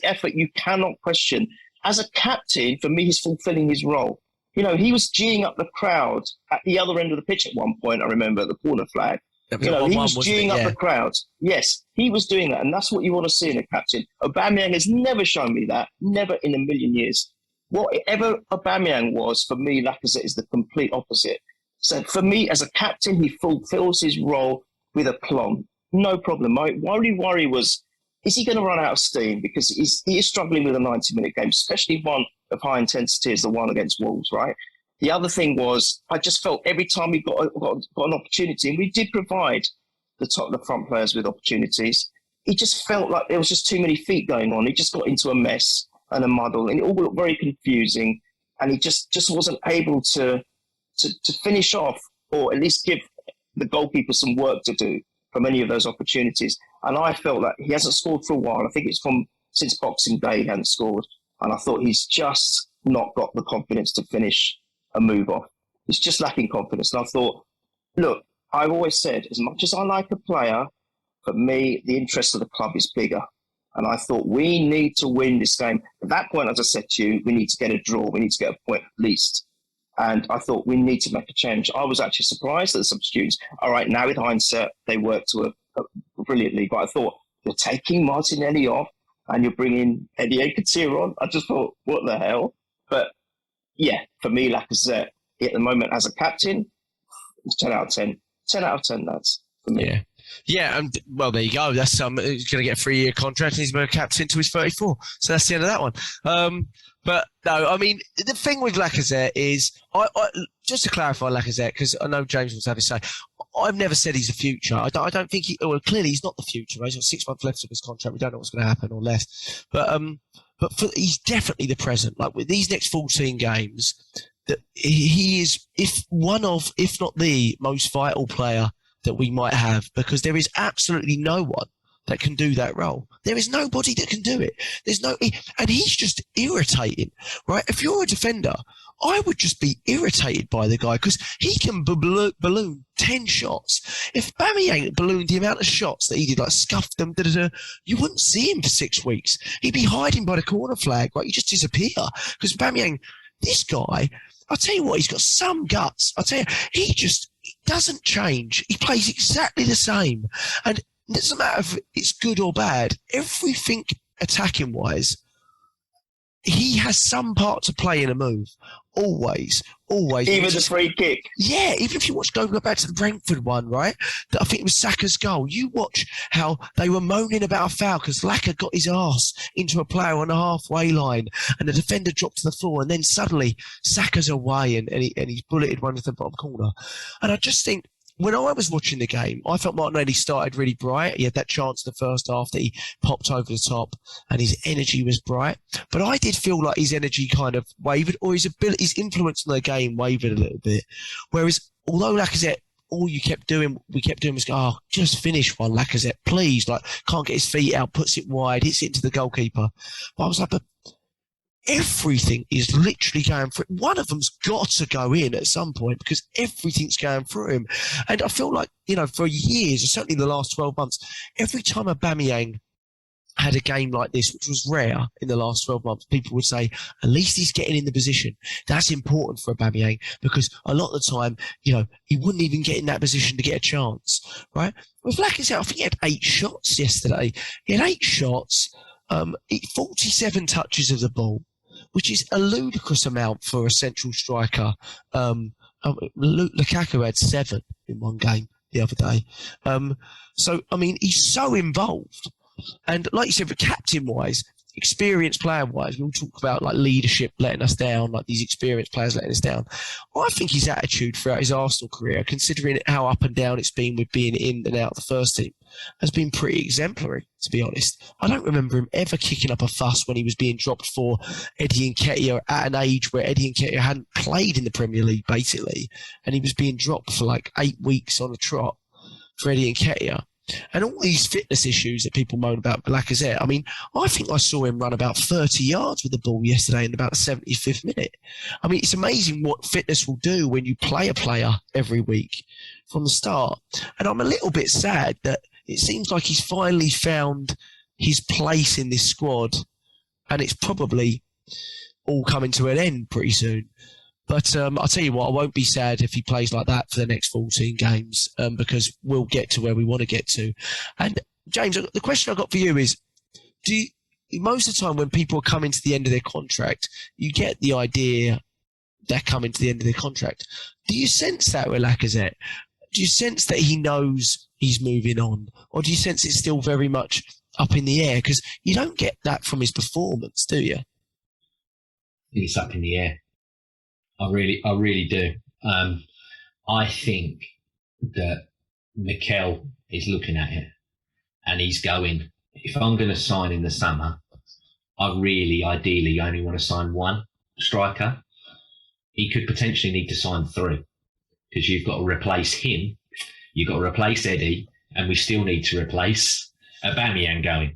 effort, you cannot question. As a captain, for me, he's fulfilling his role. He was geeing up the crowd at the other end of the pitch at one point. I remember at the corner flag. He was geeing up the crowd. Yes, he was doing that, and that's what you want to see in a captain. Aubameyang has never shown me that. Never in a million years. Whatever Aubameyang was, for me, Lacazette is the complete opposite. So for me, as a captain, he fulfills his role with aplomb. No problem. My worry was, is he going to run out of steam? Because he is struggling with a 90-minute game, especially one of high intensity as the one against Wolves, right? The other thing was, I just felt every time we got an opportunity, and we did provide the front players with opportunities, it just felt like there was just too many feet going on. He just got into a mess and a muddle, and it all looked very confusing, and he just wasn't able to finish off, or at least give the goalkeeper some work to do from any of those opportunities. And I felt that he hasn't scored for a while. I think it's since Boxing Day he hadn't scored, and I thought he's just not got the confidence to finish a move off. He's just lacking confidence. And I thought, look, I've always said, as much as I like a player, for me, the interest of the club is bigger. And I thought, we need to win this game. At that point, as I said to you, we need to get a draw. We need to get a point at least. And I thought, we need to make a change. I was actually surprised at the substitutes. All right, now with hindsight, they worked brilliantly. But I thought, you're taking Martinelli off and you're bringing Eddie Nketiah on. I just thought, what the hell? But yeah, for me, Lacazette at the moment as a captain, it's 10 out of 10. 10 out of 10, that's for me. Yeah. Yeah, and well, there you go. That's he's going to get a 3-year contract, and he's been a captain till he's 34. So that's the end of that one. But no, I mean, the thing with Lacazette is, I just to clarify Lacazette, because I know James was having to say, I've never said he's the future. I don't think clearly he's not the future. Right? He's got 6 months left of his contract. We don't know what's going to happen or less. But he's definitely the present. Like with these next 14 games, that he is, if not the most vital player that we might have, because there is absolutely no one that can do that role. There is nobody that can do it. And he's just irritating, right? If you're a defender, I would just be irritated by the guy because he can balloon 10 shots. If Aubameyang ballooned the amount of shots that he did, like scuffed them, you wouldn't see him for 6 weeks. He'd be hiding by the corner flag, right? He'd just disappear because Aubameyang, this guy, I'll tell you what, he's got some guts. I'll tell you, he doesn't change. He plays exactly the same. And it doesn't matter if it's good or bad. Everything attacking-wise, he has some part to play in a move. Always. Even the free kick. Yeah, even if you go back to the Brentford one, right? I think it was Saka's goal. You watch how they were moaning about a foul because Laca got his arse into a player on the halfway line and the defender dropped to the floor and then suddenly Saka's away and he's bulleted one into the bottom corner. And I just think, when I was watching the game, I felt Martinelli started really bright. He had that chance in the first half that he popped over the top and his energy was bright. But I did feel like his energy kind of wavered, or his influence on the game wavered a little bit. Whereas, although Lacazette, all we kept doing was go, oh, just finish one, Lacazette, please. Like, can't get his feet out, puts it wide, hits it into the goalkeeper. But I was like, but everything is literally going through. One of them's got to go in at some point because everything's going through him. And I feel like, for years, certainly the last 12 months, every time Aubameyang had a game like this, which was rare in the last 12 months, people would say, at least he's getting in the position. That's important for Aubameyang because a lot of the time, he wouldn't even get in that position to get a chance, right? With Lacazette, I think he had 8 shots yesterday. He had 8 shots, 47 touches of the ball, which is a ludicrous amount for a central striker. Lukaku had 7 in one game the other day. So, I mean, he's so involved. And like you said, for captain-wise, experienced player-wise, we all talk about like leadership letting us down, like these experienced players letting us down. I think his attitude throughout his Arsenal career, considering how up and down it's been with being in and out of the first team, has been pretty exemplary, to be honest. I don't remember him ever kicking up a fuss when he was being dropped for Eddie Nketiah at an age where Eddie Nketiah hadn't played in the Premier League, basically, and he was being dropped for like 8 weeks on a trot for Eddie Nketiah. And all these fitness issues that people moan about Lacazette, I mean, I think I saw him run about 30 yards with the ball yesterday in about the 75th minute. I mean, it's amazing what fitness will do when you play a player every week from the start. And I'm a little bit sad that it seems like he's finally found his place in this squad, and it's probably all coming to an end pretty soon. But I'll tell you what, I won't be sad if he plays like that for the next 14 games because we'll get to where we want to get to. And James, the question I've got for you is, most of the time when people are coming to the end of their contract, you get the idea they're coming to the end of their contract. Do you sense that with Lacazette? Do you sense that he knows he's moving on? Or do you sense it's still very much up in the air? Because you don't get that from his performance, do you? I think it's up in the air. I really do. I think that Mikel is looking at it and he's going, if I'm going to sign in the summer, I really, ideally, only want to sign 1 striker. He could potentially need to sign 3 because you've got to replace him, you've got to replace Eddie, and we still need to replace Aubameyang going.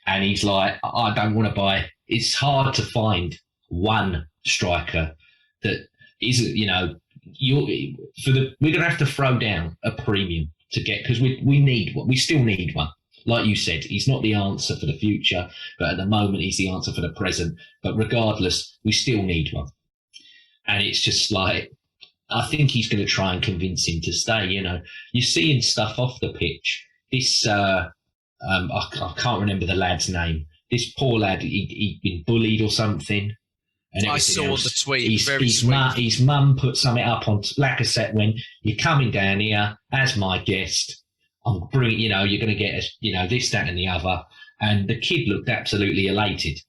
And he's like, I don't want to buy. It's hard to find 1 striker that is, we're going to have to throw down a premium to get, because we need one. We still need one. Like you said, he's not the answer for the future, but at the moment he's the answer for the present. But regardless, we still need one. And it's just like, I think he's going to try and convince him to stay. You're seeing stuff off the pitch. This, I can't remember the lad's name. This poor lad, he'd been bullied or something. and I everything saw else. the tweet. Very sweet. His mum put something up on Lacazette when you're coming down here as my guest. I'm bringing, you're going to get, this, that, and the other. And the kid looked absolutely elated,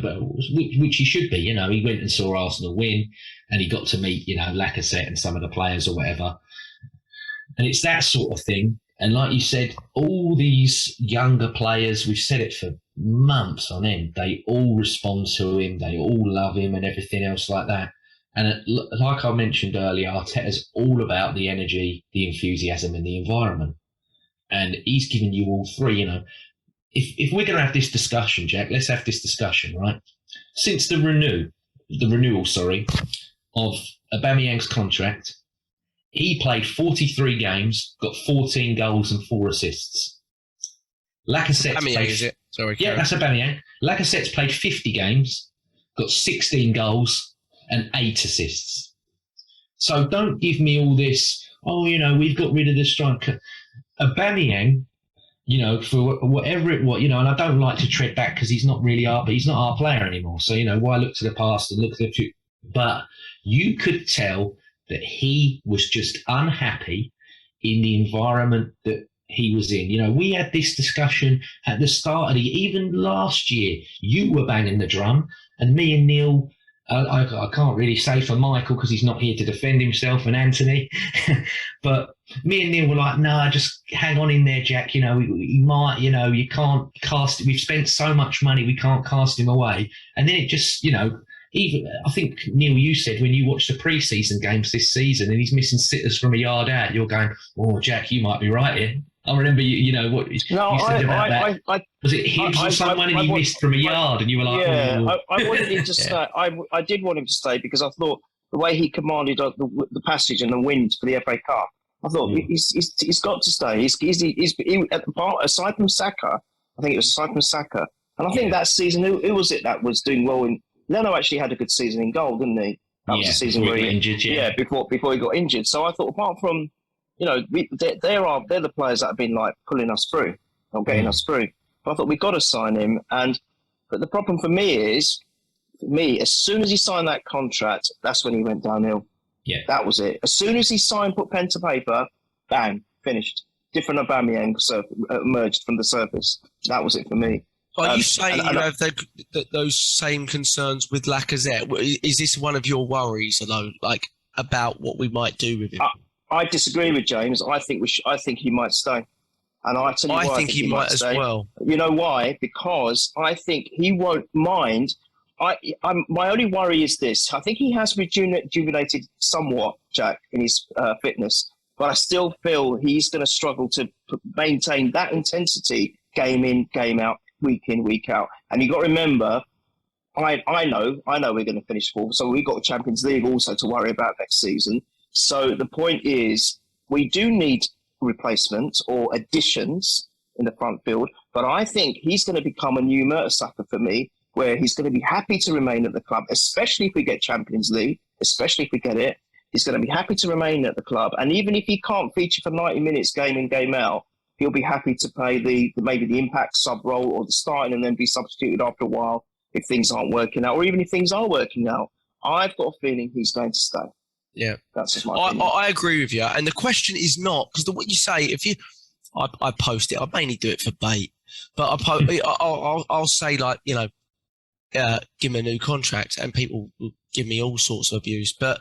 but which he should be. He went and saw Arsenal win, and he got to meet, Lacazette and some of the players or whatever. And it's that sort of thing. And like you said, all these younger players, we've said it for months on end, they all respond to him, they all love him and everything else like that. And like I mentioned earlier, Arteta's all about the energy, the enthusiasm and the environment. And he's giving you all three, If we're going to have this discussion, Jack, let's have this discussion, right? Since the renewal of Aubameyang's contract, he played 43 games, got 14 goals and 4 assists. Lacazette's Aubameyang, is it? Sorry. Yeah, that's Aubameyang. Lacazette's played 50 games, got 16 goals and 8 assists. So don't give me all this, we've got rid of the striker. Aubameyang, for whatever it was, and I don't like to tread back because he's not our player anymore. So, why look to the past and look to the future? But you could tell that he was just unhappy in the environment that he was in. We had this discussion at the start of even last year. You were banging the drum, and me and Neil, I can't really say for Michael because he's not here to defend himself, and Anthony, but me and Neil were like, no, just hang on in there, Jack. He might, you can't cast it. We've spent so much money, we can't cast him away. And then it just, even I think, Neil, you said when you watched the pre-season games this season and he's missing sitters from a yard out, you're going, oh, Jack, you might be right here. I remember what you said about that. Was it Hibbs or someone and he missed from a yard and you were like, yeah, I wanted him to stay. I did want him to stay because I thought the way he commanded the passage and the wind for the FA Cup, I thought he's got to stay. He's at the part, aside from Saka, I think it was aside from Saka. And I think that season, who was it that was doing well in... Leno actually had a good season in goal, didn't he? That was the season where he got injured. Yeah, before he got injured. So I thought, apart from, they're the players that have been like pulling us through or getting us through. But I thought we've got to sign him. But the problem for me is, as soon as he signed that contract, that's when he went downhill. Yeah, that was it. As soon as he signed, put pen to paper, bang, finished. Different Aubameyang emerged from the surface. That was it for me. Are you saying you have those same concerns with Lacazette? Is this one of your worries, though, about what we might do with him? I disagree with James. I think I think he might stay, and I tell you why. I think he might as well. You know why? Because I think he won't mind. My only worry is this. I think he has rejuvenated somewhat, Jack, in his fitness, but I still feel he's going to struggle to maintain that intensity game in, game out, week in, week out. And you've got to remember, I know we're going to finish fourth, so we've got Champions League also to worry about next season. So the point is, we do need replacements or additions in the front field, but I think he's going to become a new Mertesacker for me, where he's going to be happy to remain at the club, especially if we get Champions League, especially if we get it. He's going to be happy to remain at the club. And even if he can't feature for 90 minutes game in, game out, he'll be happy to play maybe the impact sub role or the starting and then be substituted after a while if things aren't working out, or even if things are working out. I've got a feeling he's going to stay. Yeah, that's just my opinion. I agree with you. And the question is not, because what you say, I post it, I mainly do it for bait, but I'll say give him a new contract, and people will give me all sorts of abuse. But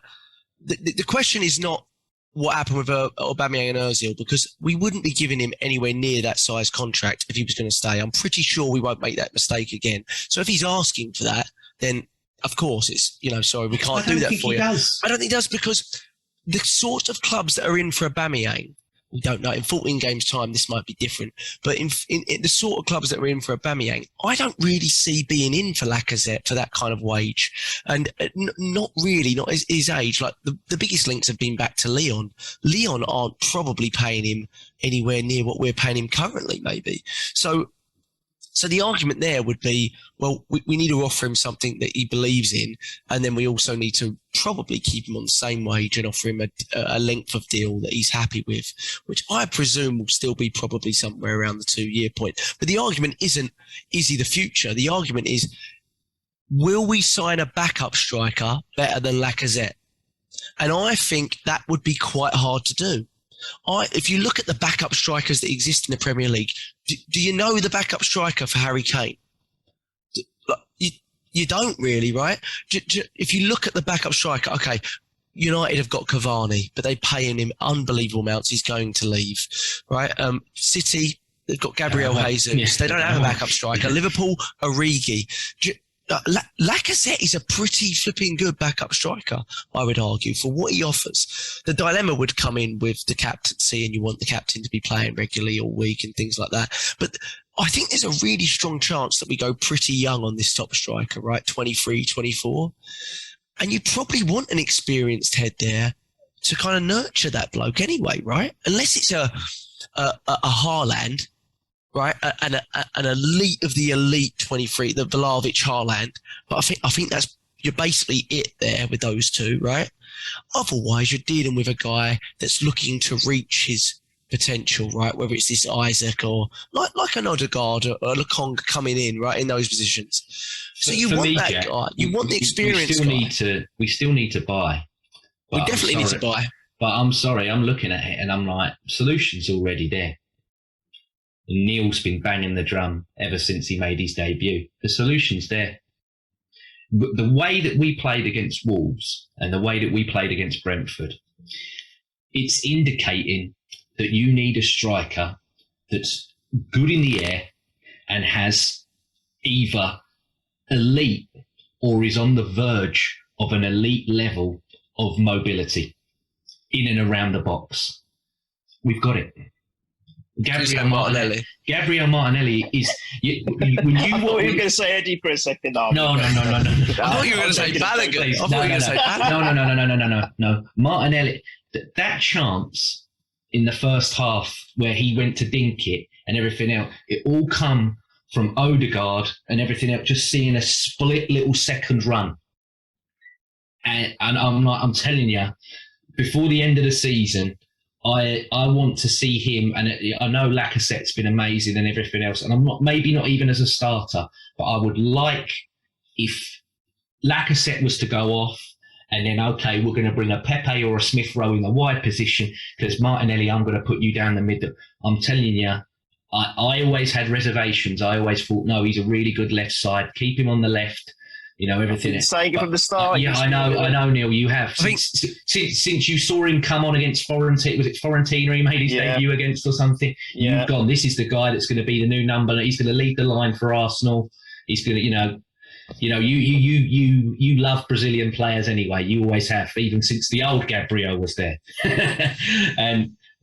the question is not what happened with Aubameyang and Ozil, because we wouldn't be giving him anywhere near that size contract if he was going to stay. I'm pretty sure we won't make that mistake again. So if he's asking for that, then of course it's, sorry, we can't do that for you. I don't think he does, because the sort of clubs that are in for Aubameyang, we don't know. In 14 games' time, this might be different. But in the sort of clubs that are in for Aubameyang, I don't really see being in for Lacazette for that kind of wage. And not really, not his age. Like the biggest links have been back to Leon. Leon aren't probably paying him anywhere near what we're paying him currently, maybe. So the argument there would be, well, we need to offer him something that he believes in, and then we also need to probably keep him on the same wage and offer him a length of deal that he's happy with, which I presume will still be probably somewhere around the 2-year point. But the argument isn't, is he the future? The argument is will we sign a backup striker better than Lacazette? And I think that would be quite hard to do. If you look at the backup strikers that exist in the Premier League, do you know the backup striker for Harry Kane? You don't really, right? If you look at the backup striker, okay, United have got Cavani, but they're paying him unbelievable amounts. He's going to leave, right? City, they've got Gabriel Jesus. Yeah. They don't have a backup striker. Liverpool, Origi. Lacazette is a pretty flipping good backup striker, I would argue, for what he offers. The dilemma would come in with the captaincy, and you want the captain to be playing regularly all week and things like that. But I think there's a really strong chance that we go pretty young on this top striker, right? 23, 24. And you probably want an experienced head there to kind of nurture that bloke anyway, right? Unless it's a Haaland, right? An elite of the elite 23, the Vlahovic Haaland. But I think you're basically it there with those two, right? Otherwise, you're dealing with a guy that's looking to reach his potential, right? Whether it's this Isaac or like an Odegaard or a Laca coming in, right, in those positions. So you want that Jack, guy. You want the experience. We still need to buy. We definitely need to buy. But I'm sorry, I'm looking at it and I'm like, solution's already there. And Neil's been banging the drum ever since he made his debut. The solution's there. But the way that we played against Wolves and the way that we played against Brentford, it's indicating that you need a striker that's good in the air and has either elite or is on the verge of an elite level of mobility in and around the box. We've got it. Gabriel Martinelli is. When you I thought you were going to say Eddie for a second. No. I thought you were going to say Balogun. No. Martinelli. That chance in the first half where he went to dink it and everything else, it all come from Odegaard and everything else, just seeing a split little second run. And I'm telling you, before the end of the season, I want to see him, and I know Lacazette's been amazing and everything else, and I'm not even as a starter, but I would like if Lacazette was to go off, and then, okay, we're going to bring a Pepe or a Smith Rowe in the wide position, because Martinelli, I'm going to put you down the middle. I'm telling you, I always had reservations. I always thought, no, he's a really good left side. Keep him on the left. You know, everything. Saying it from the start. Yeah, I know, Neil. You have. Since you saw him come on against Fiorentina, was it Fiorentina he made his debut against or something? Yeah. You've gone, this is the guy that's going to be the new number. He's going to lead the line for Arsenal. He's going to, you love Brazilian players anyway. You always have, even since the old Gabriel was there.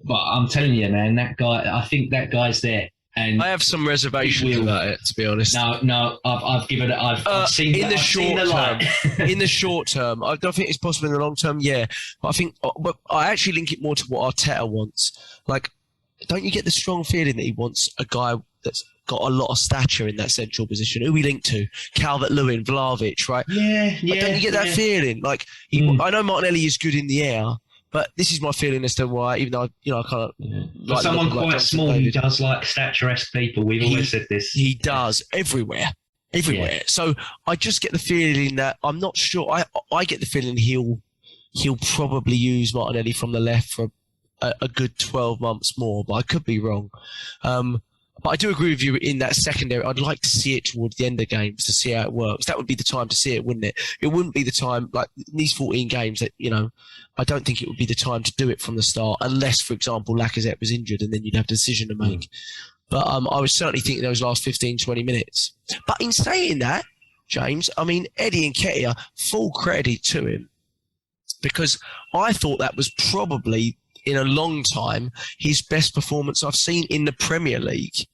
But I'm telling you, man, that guy. I think that guy's there. And I have some reservations about it, to be honest. No, I've given it. I've seen in the short term. In the short term, I don't think it's possible in the long term. Yeah, but I think, but I actually link it more to what Arteta wants. Like, don't you get the strong feeling that he wants a guy that's got a lot of stature in that central position? Who we link to? Calvert-Lewin, Vlahovic, right? Yeah. Don't you get that feeling? Like, I know Martinelli is good in the air. But this is my feeling as to why, even though I kind of like someone quite small who does like statuesque people. We've always said this. He does everywhere. Yeah. So I just get the feeling that I'm not sure. I get the feeling he'll probably use Martinelli from the left for a good 12 months more, but I could be wrong. But I do agree with you in that secondary. I'd like to see it towards the end of games to see how it works. That would be the time to see it, wouldn't it? It wouldn't be the time, like in these 14 games, that, I don't think it would be the time to do it from the start, unless, for example, Lacazette was injured and then you'd have a decision to make. But I was certainly thinking those last 15, 20 minutes. But in saying that, James, I mean, Eddie Nketiah, full credit to him, because I thought that was probably, in a long time, his best performance I've seen in the Premier League.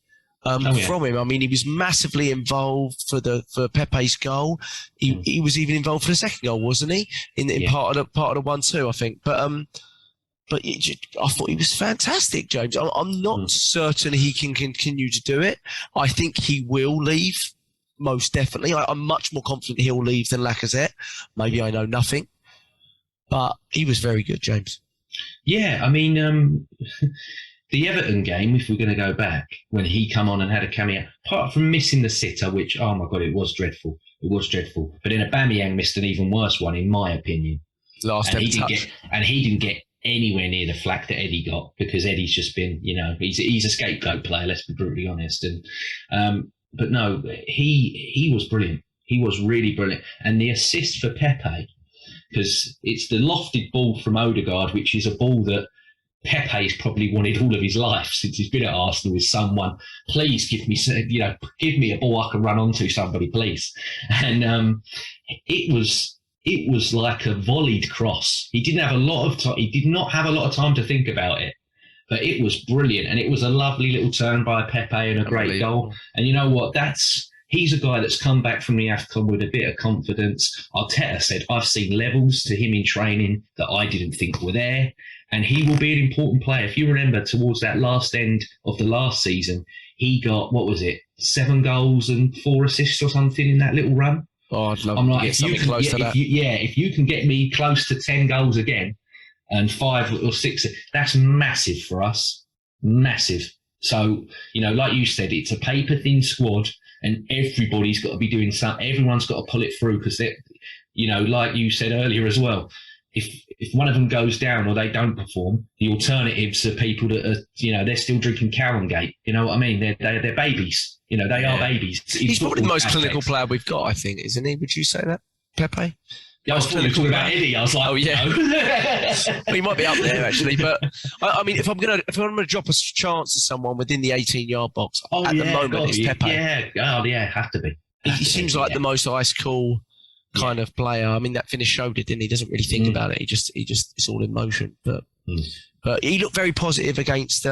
From him. I mean, he was massively involved for Pepe's goal. He was even involved for the second goal, wasn't he? In part of the 1-2, I think. But I thought he was fantastic, James. I'm not certain he can continue to do it. I think he will leave, most definitely. I'm much more confident he'll leave than Lacazette. Maybe I know nothing, but he was very good, James. Yeah, I mean. The Everton game, if we're going to go back, when he come on and had a cameo, apart from missing the sitter, which, oh my God, it was dreadful. It was dreadful. But then Aubameyang missed an even worse one, in my opinion. Last ever touch. He didn't get anywhere near the flack that Eddie got, because Eddie's just been, he's a scapegoat player, let's be brutally honest. And but no, he was brilliant. He was really brilliant. And the assist for Pepe, because it's the lofted ball from Odegaard, which is a ball that Pepe's probably wanted all of his life since he's been at Arsenal, with someone, please give me a ball I can run onto somebody, please. And it was like a volleyed cross. He didn't have a lot of time. He did not have a lot of time to think about it, but it was brilliant. And it was a lovely little turn by Pepe and a great goal. And you know what? He's a guy that's come back from the AFCON with a bit of confidence. Arteta said, I've seen levels to him in training that I didn't think were there. And he will be an important player. If you remember, towards that last end of the last season, he got, 7 goals and 4 assists or something in that little run. Oh, I'd love to get something close to that. If you can get me close to 10 goals again and 5 or 6, that's massive for us. Massive. So, like you said, it's a paper-thin squad, and everybody's got to be doing something. Everyone's got to pull it through, because, like you said earlier as well, if one of them goes down or they don't perform, the alternatives are people that are, they're still drinking Cowangate. You know what I mean? They're babies. They are babies. He's probably the most clinical player we've got, I think, isn't he? Would you say that, Pepe? Yeah, I was talking about Eddie. I was like, oh yeah, well, he might be up there actually. But I mean, if I'm gonna drop a chance to someone within the 18-yard box at the moment, it's Pepe. Yeah, have to be. He seems like the most ice cool kind of player. I mean, that finish showed it, didn't he? He doesn't really think about it. He just it's all in motion. But he looked very positive against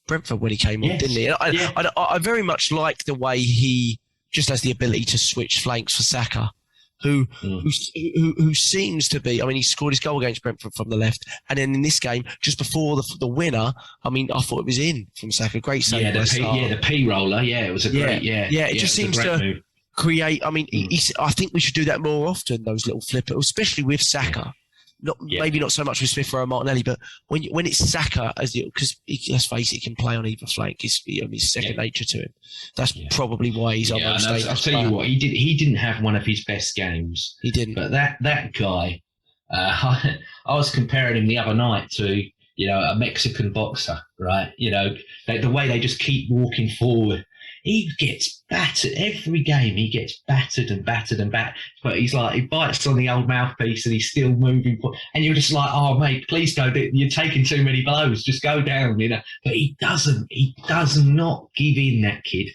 Brentford when he came on, didn't he? I very much like the way he just has the ability to switch flanks for Saka, who seems to be. I mean, he scored his goal against Brentford from the left, and then in this game, just before the winner, I mean, I thought it was in from Saka. Great save. The P roller. Yeah, it was a great. It just seems to move. Create. I mean, I think we should do that more often. Those little flippers, especially with Saka. Maybe not so much with Smith or Martinelli, but when it's Saka, because let's face it, he can play on either flank. It's second nature to him. That's probably why he's almost. I'll tell you what, he didn't have one of his best games. He didn't. But that guy, I was comparing him the other night to a Mexican boxer, right? The way they just keep walking forward. He gets battered every game. He gets battered and battered and battered. But he's like, he bites on the old mouthpiece and he's still moving. And you're just like, oh, mate, please go. You're taking too many blows. Just go down, But he doesn't. He does not give in, that kid.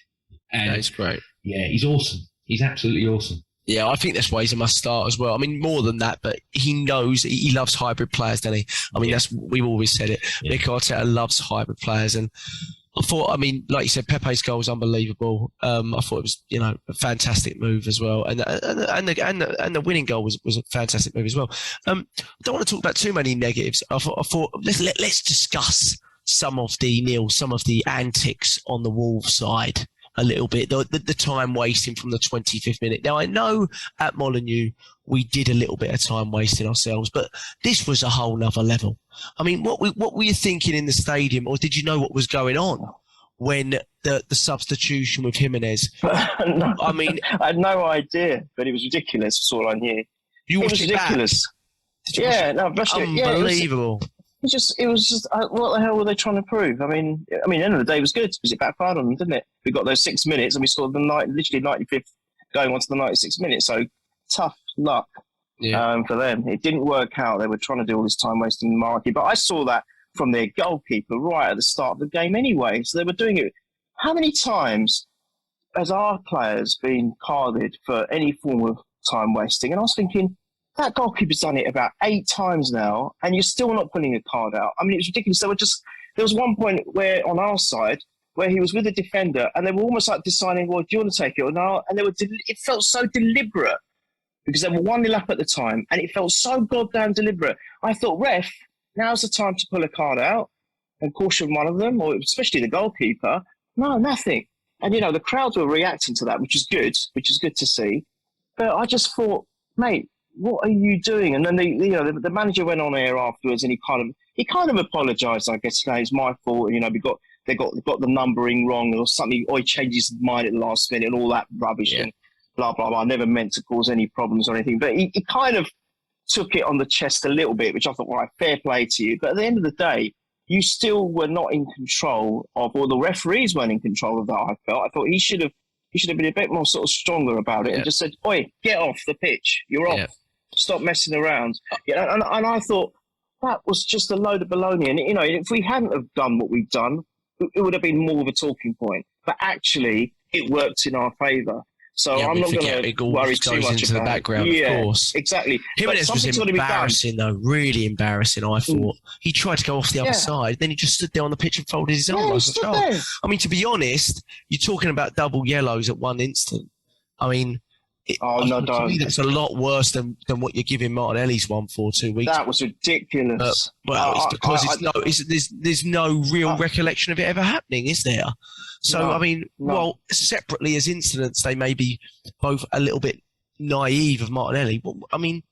And that's great. Yeah, he's awesome. He's absolutely awesome. Yeah, I think that's why he's a must start as well. I mean, more than that, but he knows he loves hybrid players, doesn't he? I mean, we've always said it. Yeah. Mikel Arteta loves hybrid players, and I thought, I mean, like you said, Pepe's goal was unbelievable. I thought it was, a fantastic move as well, and the winning goal was a fantastic move as well. I don't want to talk about too many negatives. I thought let's discuss some of the antics on the Wolves side a little bit. The time wasting from the 25th minute. Now I know at Molineux we did a little bit of time wasting ourselves, but this was a whole nother level. I mean, what were you thinking in the stadium, or did you know what was going on when the substitution with Jimenez? No, I mean, I had no idea, but it was ridiculous. That's all I knew. It was ridiculous. Unbelievable. It was just what the hell were they trying to prove? I mean, at the end of the day, it was good because it backfired on them, didn't it? We got those 6 minutes and we scored literally 95th going on to the 96th minute. So tough luck for them. It didn't work out. They were trying to do all this time wasting malarkey. But I saw that from their goalkeeper right at the start of the game anyway. So they were doing it. How many times has our players been carded for any form of time wasting? And I was thinking, that goalkeeper's done it about 8 times now, and you're still not pulling a card out. I mean, it was ridiculous. There was one point where, on our side, where he was with a defender, and they were almost like deciding, well, do you want to take it or not? And it felt so deliberate, because they were 1-0 up at the time, and it felt so goddamn deliberate. I thought, ref, now's the time to pull a card out and caution one of them, or especially the goalkeeper. No, nothing. And, the crowds were reacting to that, which is good to see. But I just thought, mate, what are you doing? And then the manager went on air afterwards, and he kind of apologised. I guess it's my fault. They got the numbering wrong or something, or he changed his mind at the last minute and all that rubbish. Yeah. blah, blah, blah. I never meant to cause any problems or anything. But he kind of took it on the chest a little bit, which I thought, well, fair play to you. But at the end of the day, you still were not in control of, or the referees weren't in control of that, I felt. I thought he should have been a bit more sort of stronger about it and just said, oi, get off the pitch. You're off. Yeah. Stop messing around. And I thought that was just a load of baloney. And, you know, if we hadn't have done what we've done, it would have been more of a talking point. But actually, it worked in our favour. So I'm not going to worry too much into about the background, it. of course. Exactly. Jimenez was embarrassing, though. Really embarrassing, I thought. He tried to go off the other side, then he just stood there on the pitch and folded his arms. I mean, to be honest, you're talking about double yellows at one instant. I mean, to me, that's a lot worse than what you're giving Martinelli's one for 2 weeks. That was ridiculous. Well, it's because there's no real recollection of it ever happening, is there? So, while separately as incidents, they may be both a little bit naive of Martinelli. But, I mean,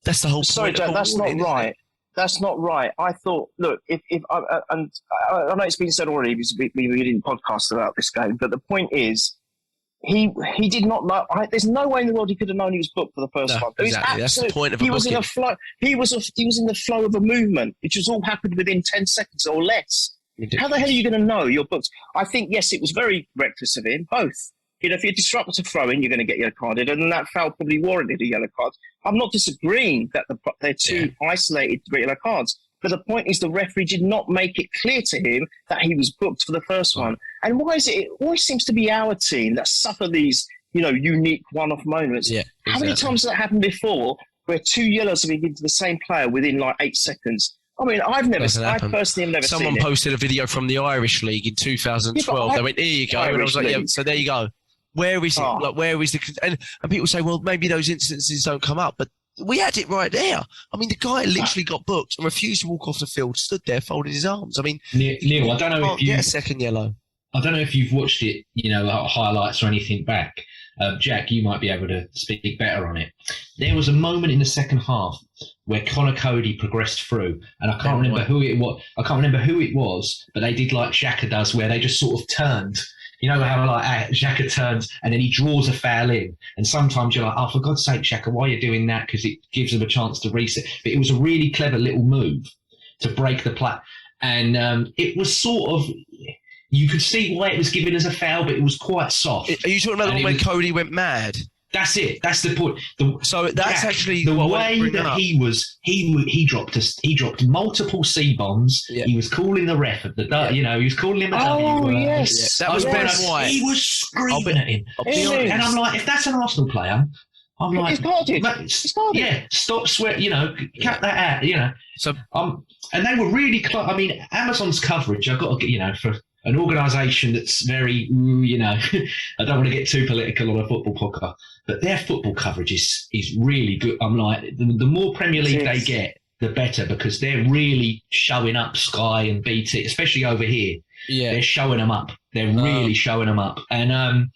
that's the whole point. Sorry, Jack, that's not right. That's not right. I thought, look, if I know it's been said already because we didn't podcast about this game, but the point is, he did not know. There's no way in the world he could have known he was booked for the first one. Exactly. That's the point of he was in a flow. He was in the flow of a movement, which has all happened within 10 seconds or less. Ridiculous. How the hell are you going to know you're booked? I think, yes, it was very reckless of him, both. You know, if you're disruptive to throw in, you're going to get yellow carded, and that foul probably warranted a yellow card. I'm not disagreeing that they're two isolated yellow cards, but the point is the referee did not make it clear to him that he was booked for the first one. And why is it always seems to be our team that suffer these, you know, unique one-off moments? Yeah, exactly. How many times has that happened before where 2 yellows have been given to the same player within like 8 seconds? I mean, I personally have never seen it. Someone posted a video from the Irish League in 2012. They went, here you go. And I was like, yeah, so there you go. Where is it? Like, where is the... And people say, well, maybe those instances don't come up, but we had it right there. I mean, the guy literally got booked and refused to walk off the field, stood there, folded his arms. I mean... Neil, I don't know if you... get a second yellow. I don't know if you've watched it, you know, highlights or anything back. Jack, you might be able to speak better on it. There was a moment in the second half where Connor Cody progressed through, and I can't remember who it was. But they did like Xhaka does, where they just sort of turned. You know how like Xhaka turns and then he draws a foul in, and sometimes you're like, oh, for God's sake, Xhaka, why are you doing that? Because it gives them a chance to reset. But it was a really clever little move to break the play, and it was sort of. You could see why it was given as a foul, but it was quite soft. Are you talking about the one when Cody went mad? That's it. That's the point. So that's actually the way that he was. He dropped multiple C bombs. Yeah. He was calling the ref at the. You know, he was calling him a W word. Yes, that was Ben White. He was screaming at him, and I'm like, if that's an Arsenal player, I'm like, it's guarded. Yeah, stop swearing. You know, cut that out. You know. So and they were really close. I mean, Amazon's coverage. I've got to, you know, for an organisation that's very, you know, I don't want to get too political on a football podcast, but their football coverage is really good. I'm like, the more Premier League they get, the better, because they're really showing up Sky and BT, especially over here. Yeah, they're showing them up. They're really showing them up, and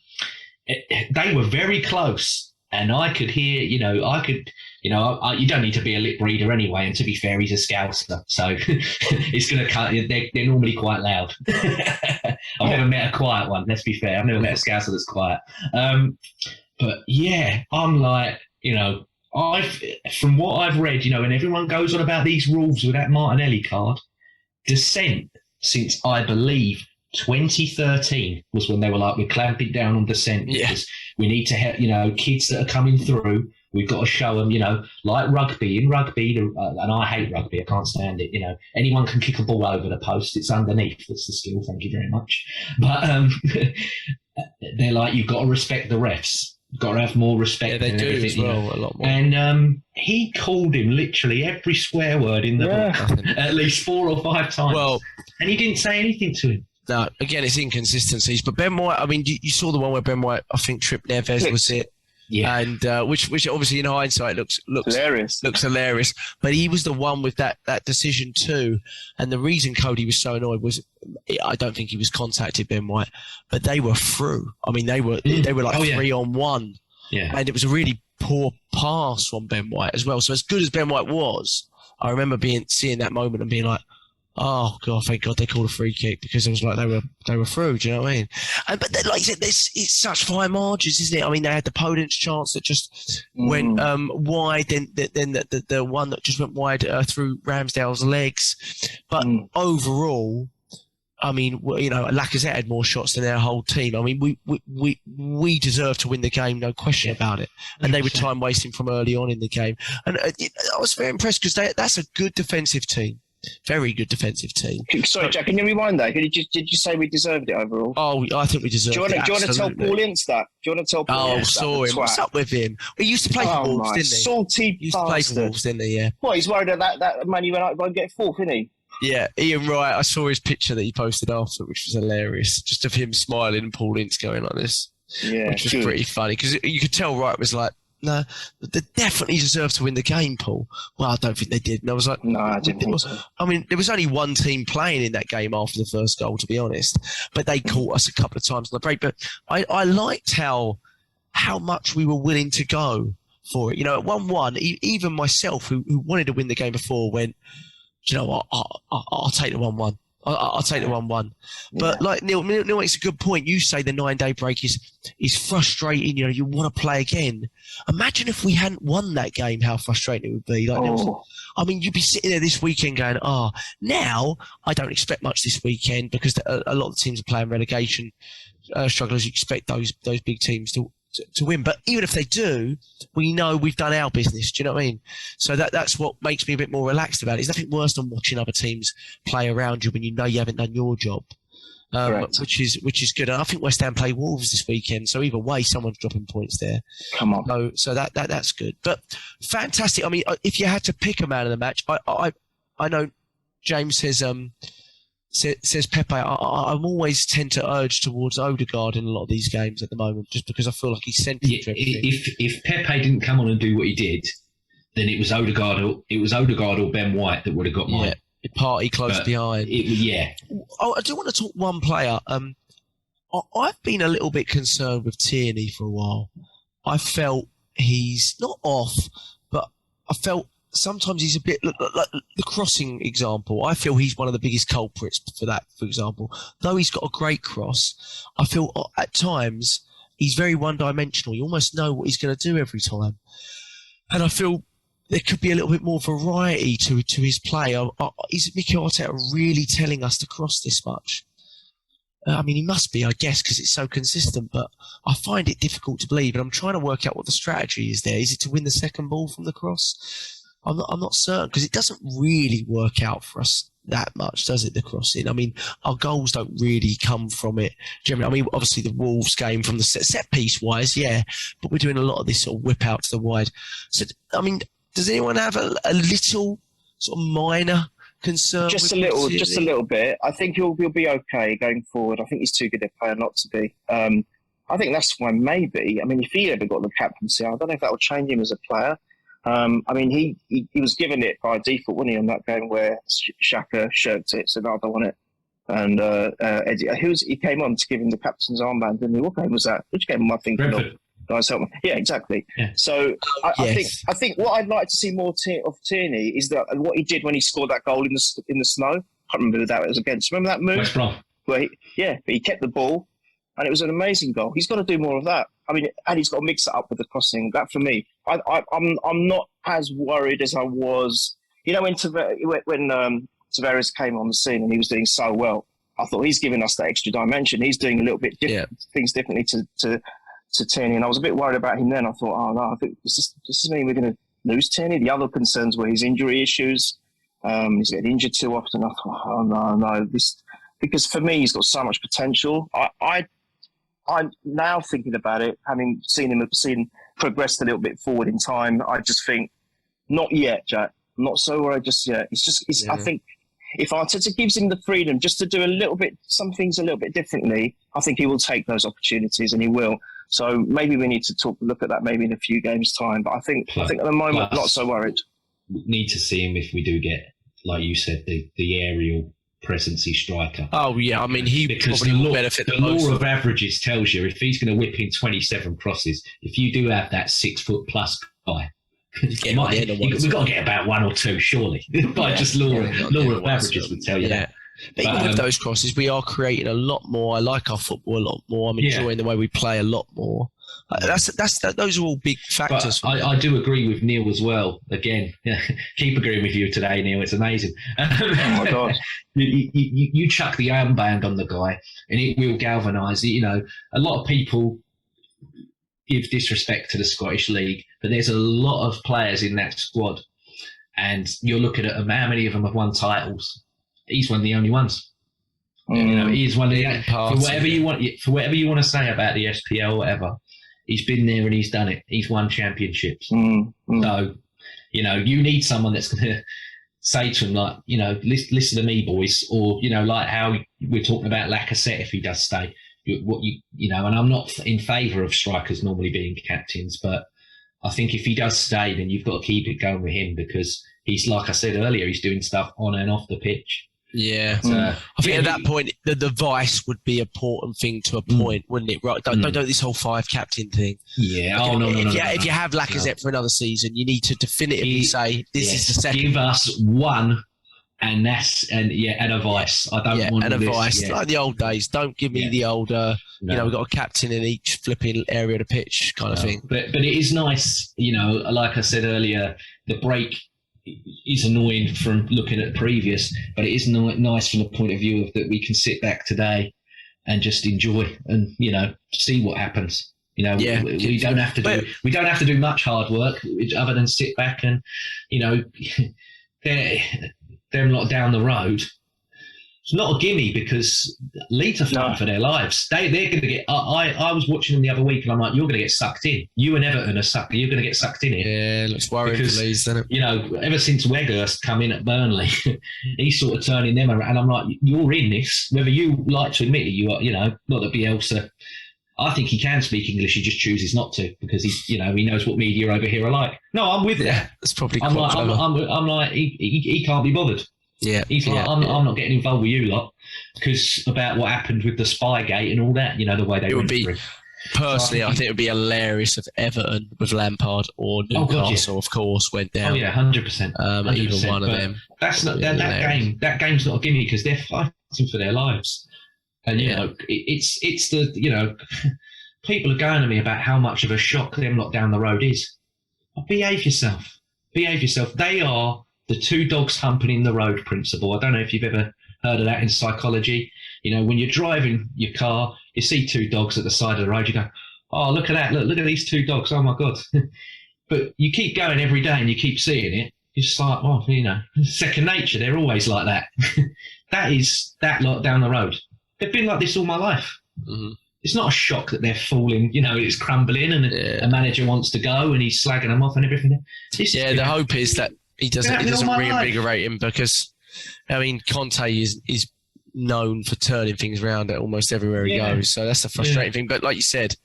they were very close. And I could hear, you don't need to be a lip reader anyway. And to be fair, he's a Scouser, so it's going to cut. They're normally quite loud. I've never met a quiet one. Let's be fair. I've never met a Scouser that's quiet. But yeah, I'm like, you know, from what I've read, you know, and everyone goes on about these rules with that Martinelli card, dissent since I believe 2013 was when they were like, we're clamping down on dissent because we need to have, you know, kids that are coming through. We've got to show them, you know, like rugby. In rugby, and I hate rugby, I can't stand it. You know, anyone can kick a ball over the post. It's underneath. That's the skill. Thank you very much. But they're like, you've got to respect the refs. You've got to have more respect. Yeah, they do as well, a lot more. And he called him literally every swear word in the book at least 4 or 5 times. Well, and he didn't say anything to him. No, again, it's inconsistencies. But Ben White, I mean, you saw the one where Ben White, I think, tripped Neves, was it? Yeah. And which obviously in hindsight looks hilarious. Looks hilarious. But he was the one with that decision too. And the reason Cody was so annoyed was, I don't think he was contacted, Ben White, but they were through. I mean, they were like 3-on-1. Yeah. And it was a really poor pass from Ben White as well. So as good as Ben White was, I remember seeing that moment and being like, Oh God! Thank God they called a free kick because it was like they were through. Do you know what I mean? But then, like you said, it's such fine margins, isn't it? I mean, they had the Podence chance that just went wide, then the one that just went wide through Ramsdale's legs. But overall, I mean, Lacazette had more shots than their whole team. I mean, we deserve to win the game, no question about it. And they were time wasting from early on in the game. And I was very impressed because that's a good defensive team. Very good defensive team. Sorry, Jack, can you rewind that? Did you say we deserved it overall? Oh, I think we deserved it. Do you want to tell Paul Ince that? Do you want to tell Paul Ince that? Oh, saw him. What's up with him? He used to play for Wolves, didn't he? Salty He used to play for Wolves, didn't he? Yeah. Well, he's worried that man you went out and get fourth, isn't he? Yeah, Ian Wright. I saw his picture that he posted after, which was hilarious. Just of him smiling and Paul Ince going like this. Yeah, which was pretty funny because you could tell Wright was like, no, they definitely deserve to win the game, Paul. Well, I don't think they did. And I was like, no, I didn't think so. I mean, there was only one team playing in that game after the first goal, to be honest. But they caught us a couple of times on the break. But I liked how much we were willing to go for it. You know, at 1-1, even myself, who wanted to win the game before, went, you know what, I'll take the 1-1. I'll take the 1-1. But like Neil makes a good point. You say the 9-day break is frustrating. You know, you want to play again. Imagine if we hadn't won that game, how frustrating it would be. I mean, you'd be sitting there this weekend going, now I don't expect much this weekend because a lot of the teams are playing relegation strugglers. You expect those big teams to win. But even if they do, we know we've done our business. Do you know what I mean? So that's what makes me a bit more relaxed about it. There's nothing worse than watching other teams play around you when you know you haven't done your job, which is good. And I think West Ham play Wolves this weekend. So either way, someone's dropping points there. Come on. So that's good. But fantastic. I mean, if you had to pick a man of the match, I know James says Pepe. I'm always tend to urge towards Odegaard in a lot of these games at the moment, just because I feel like he's central to everything. If Pepe didn't come on and do what he did, then it was Odegaard or Ben White that would have got mine. Yeah, party close behind. I do want to talk one player. I've been a little bit concerned with Tierney for a while. I felt he's not off, but I felt sometimes he's a bit like the crossing example. I feel he's one of the biggest culprits for that, for example. Though he's got a great cross, I feel at times he's very one-dimensional. You almost know what he's going to do every time. And I feel there could be a little bit more variety to his play. Is Mikel Arteta really telling us to cross this much? I mean, he must be, I guess, because it's so consistent, but I find it difficult to believe. And I'm trying to work out what the strategy is there. Is it to win the second ball from the cross? I'm not certain, because it doesn't really work out for us that much, does it, the crossing? I mean, our goals don't really come from it generally. I mean, obviously the Wolves game from the set piece wise, yeah, but we're doing a lot of this sort of whip out to the wide. So, I mean, does anyone have a little sort of minor concern? Just a little bit. I think he'll be okay going forward. I think he's too good a player not to be. I think that's why maybe. I mean, if he ever got the captaincy, I don't know if that will change him as a player. I mean, he was given it by default, wasn't he, on that game where Xhaka shirked it, said, no, I don't want it. And Eddie, he came on to give him the captain's armband, didn't he? What game was that? Which game am I thinking of? Guys, help me. Yeah, exactly. Yeah. So I think what I'd like to see more of Tierney is that what he did when he scored that goal in the snow. I can't remember who that was against. Remember that move? West Brom. But he kept the ball, and it was an amazing goal. He's got to do more of that. I mean, and he's got to mix it up with the crossing. That for me, I'm not as worried as I was. You know, when Tavares came on the scene and he was doing so well, I thought he's giving us that extra dimension. He's doing a little bit things differently to Tierney, and I was a bit worried about him then. I thought, oh no, I think does this mean we're going to lose Tierney? The other concerns were his injury issues. He's getting injured too often. I thought, oh no, because for me he's got so much potential. I'm now thinking about it, having seen him progressed a little bit forward in time. I just think, not yet, Jack. I'm not so worried just yet. I think if Arteta gives him the freedom just to do some things a little bit differently, I think he will take those opportunities, and he will. So maybe we need to look at that maybe in a few games' time. But I think at the moment, not so worried. We need to see him if we do get, like you said, the aerial presence-y striker. Oh yeah, I mean because probably will benefit the law of averages tells you if he's going to whip in 27 crosses, if you do have that 6 foot plus guy Get on the end of one. We've got to get about one or two, surely. By just law of averages would tell you that. But even with those crosses, we are creating a lot more. I like our football a lot more. I'm enjoying the way we play a lot more. Those are all big factors. I do agree with Neil as well. Again, keep agreeing with you today, Neil. It's amazing. Oh my God. You chuck the armband on the guy and it will galvanise. You know, a lot of people give disrespect to the Scottish League, but there's a lot of players in that squad, and you're looking at them, how many of them have won titles. He's one of the only ones. You know, he's one of the for whatever you want to say about the SPL or whatever. He's been there and he's done it. He's won championships. So, you know, you need someone that's going to say to him, like, you know, listen to me, boys, or, you know, like how we're talking about Laca if he does stay. You know, and I'm not in favour of strikers normally being captains, but I think if he does stay, then you've got to keep it going with him, because he's, like I said earlier, he's doing stuff on and off the pitch. Yeah, I think at that point the vice would be an important thing to a point, wouldn't it? Right? Don't do this whole 5 captain thing. Yeah. If you have Lacazette for another season, you need to definitively say this is the second. Give us one, and a vice. I don't want and a this. vice, like the old days. Don't give me the old. You know, we've got a captain in each flipping area of the pitch kind of thing. But it is nice, you know. Like I said earlier, the break is annoying from looking at the previous, but it is nice from the point of view of that we can sit back today and just enjoy and, you know, see what happens. You know, we don't have to do much hard work other than sit back and, you know, them lot down the road. It's not a gimme, because Leeds are fighting for their lives. They're going to get. I was watching them the other week, and I'm like, you're going to get sucked in. You and Everton are sucked. You're going to get sucked in here. Yeah, it looks worrying for Leeds, doesn't it? You know, ever since Weghorst come in at Burnley, he's sort of turning them around. And I'm like, you're in this, whether you like to admit it. You are, you know, not that Bielsa. I think he can speak English. He just chooses not to, because he's, you know, he knows what media over here are like. No, I'm with that. That's probably. I'm like, he can't be bothered. Yeah, he's like, I'm not getting involved with you lot, because about what happened with the Spygate and all that, you know, the way they it would be. Through. Personally, I think it would be hilarious if Everton with Lampard or Newcastle, of course, went down. Oh yeah, 100%. Either one of them. That's not that game. That game's not a gimme, because they're fighting for their lives, and you know, it's the, you know, people are going to me about how much of a shock them lot down the road is. Behave yourself. They are the 2 dogs humping in the road principle. I don't know if you've ever heard of that in psychology. You know, when you're driving your car, you see 2 dogs at the side of the road, you go, oh, look at that, look at these 2 dogs, oh my God. But you keep going every day and you keep seeing it, you're just like, oh, you know, second nature, they're always like that. That is that lot down the road. They've been like this all my life. Mm-hmm. It's not a shock that they're falling, you know, it's crumbling and a manager wants to go and he's slagging them off and everything. The hope is that he doesn't reinvigorate him, because, I mean, Conte is known for turning things around at almost everywhere he goes. So that's the frustrating thing. But like you said,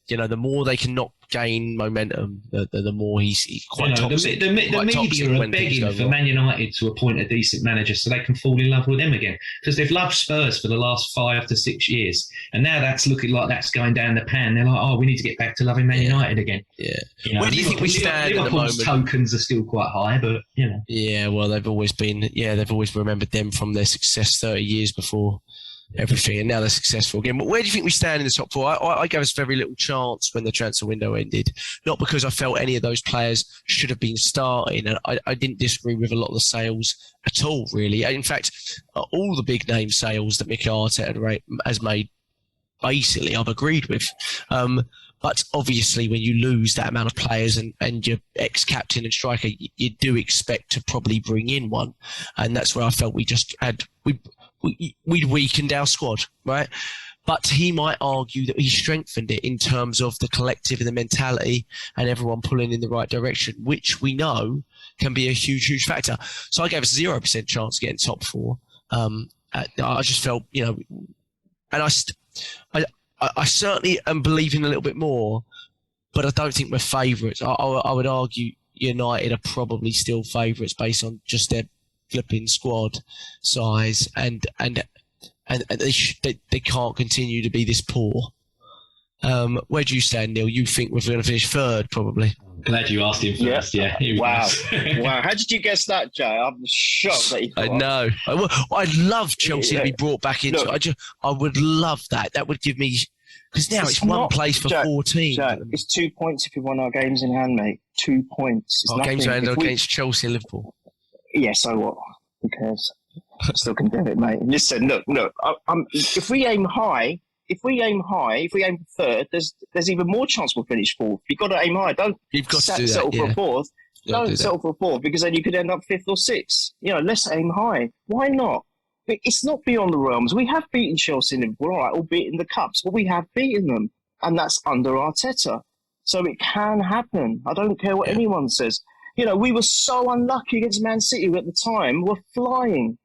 you know, the more they can not gain momentum, the more he's quite toxic. The media are begging for Man United to appoint a decent manager so they can fall in love with him again, because they've loved Spurs for the last 5 to 6 years, and now that's looking like that's going down the pan. They're like, oh, we need to get back to loving Man United again. Yeah. You know, where do you think we stand at the moment? Tokens are still quite high, but you know. Yeah, well, they've always remembered them from their success 30 years before everything, and now they're successful again. But where do you think we stand in the top 4? I gave us very little chance when the transfer window ended, not because I felt any of those players should have been starting, and I didn't disagree with a lot of the sales at all, really. In fact, all the big name sales that Mikel Arteta has made, basically, I've agreed with. But obviously, when you lose that amount of players and your ex-captain and striker, you do expect to probably bring in one, and that's where I felt we'd weakened our squad, right? But he might argue that he strengthened it in terms of the collective and the mentality and everyone pulling in the right direction, which we know can be a huge, huge factor. So I gave us 0% chance of getting top 4. I just felt, you know, and I certainly am believing a little bit more, but I don't think we're favourites. I would argue United are probably still favourites based on just their flipping squad size, and they can't continue to be this poor. Where do you stand, Neil? You think we're going to finish third, probably? Glad you asked him first. Yeah. Wow. Wow. How did you guess that, Jay? I'm shocked that you thought. I know. I'd love Chelsea to be brought back into. Look, I would love that. That would give me, because now it's one place for 14. Jay, it's 2 points if we won our games in hand, mate. 2 points. Our games are against Chelsea and Liverpool. Yeah. So what? Who cares? I still can do it, mate. Listen, look. If we aim high. If we aim for third, there's even more chance we'll finish fourth. You've got to aim high. You've got to do settle that, for fourth. Don't settle for fourth, because then you could end up fifth or sixth. Let's aim high. Why not? But it's not beyond the realms. We have beaten Chelsea and Liverpool, all right, albeit in the cups, but we have beaten them, and that's under Arteta. So it can happen. I don't care what anyone says. We were so unlucky against Man City at the time. We're flying.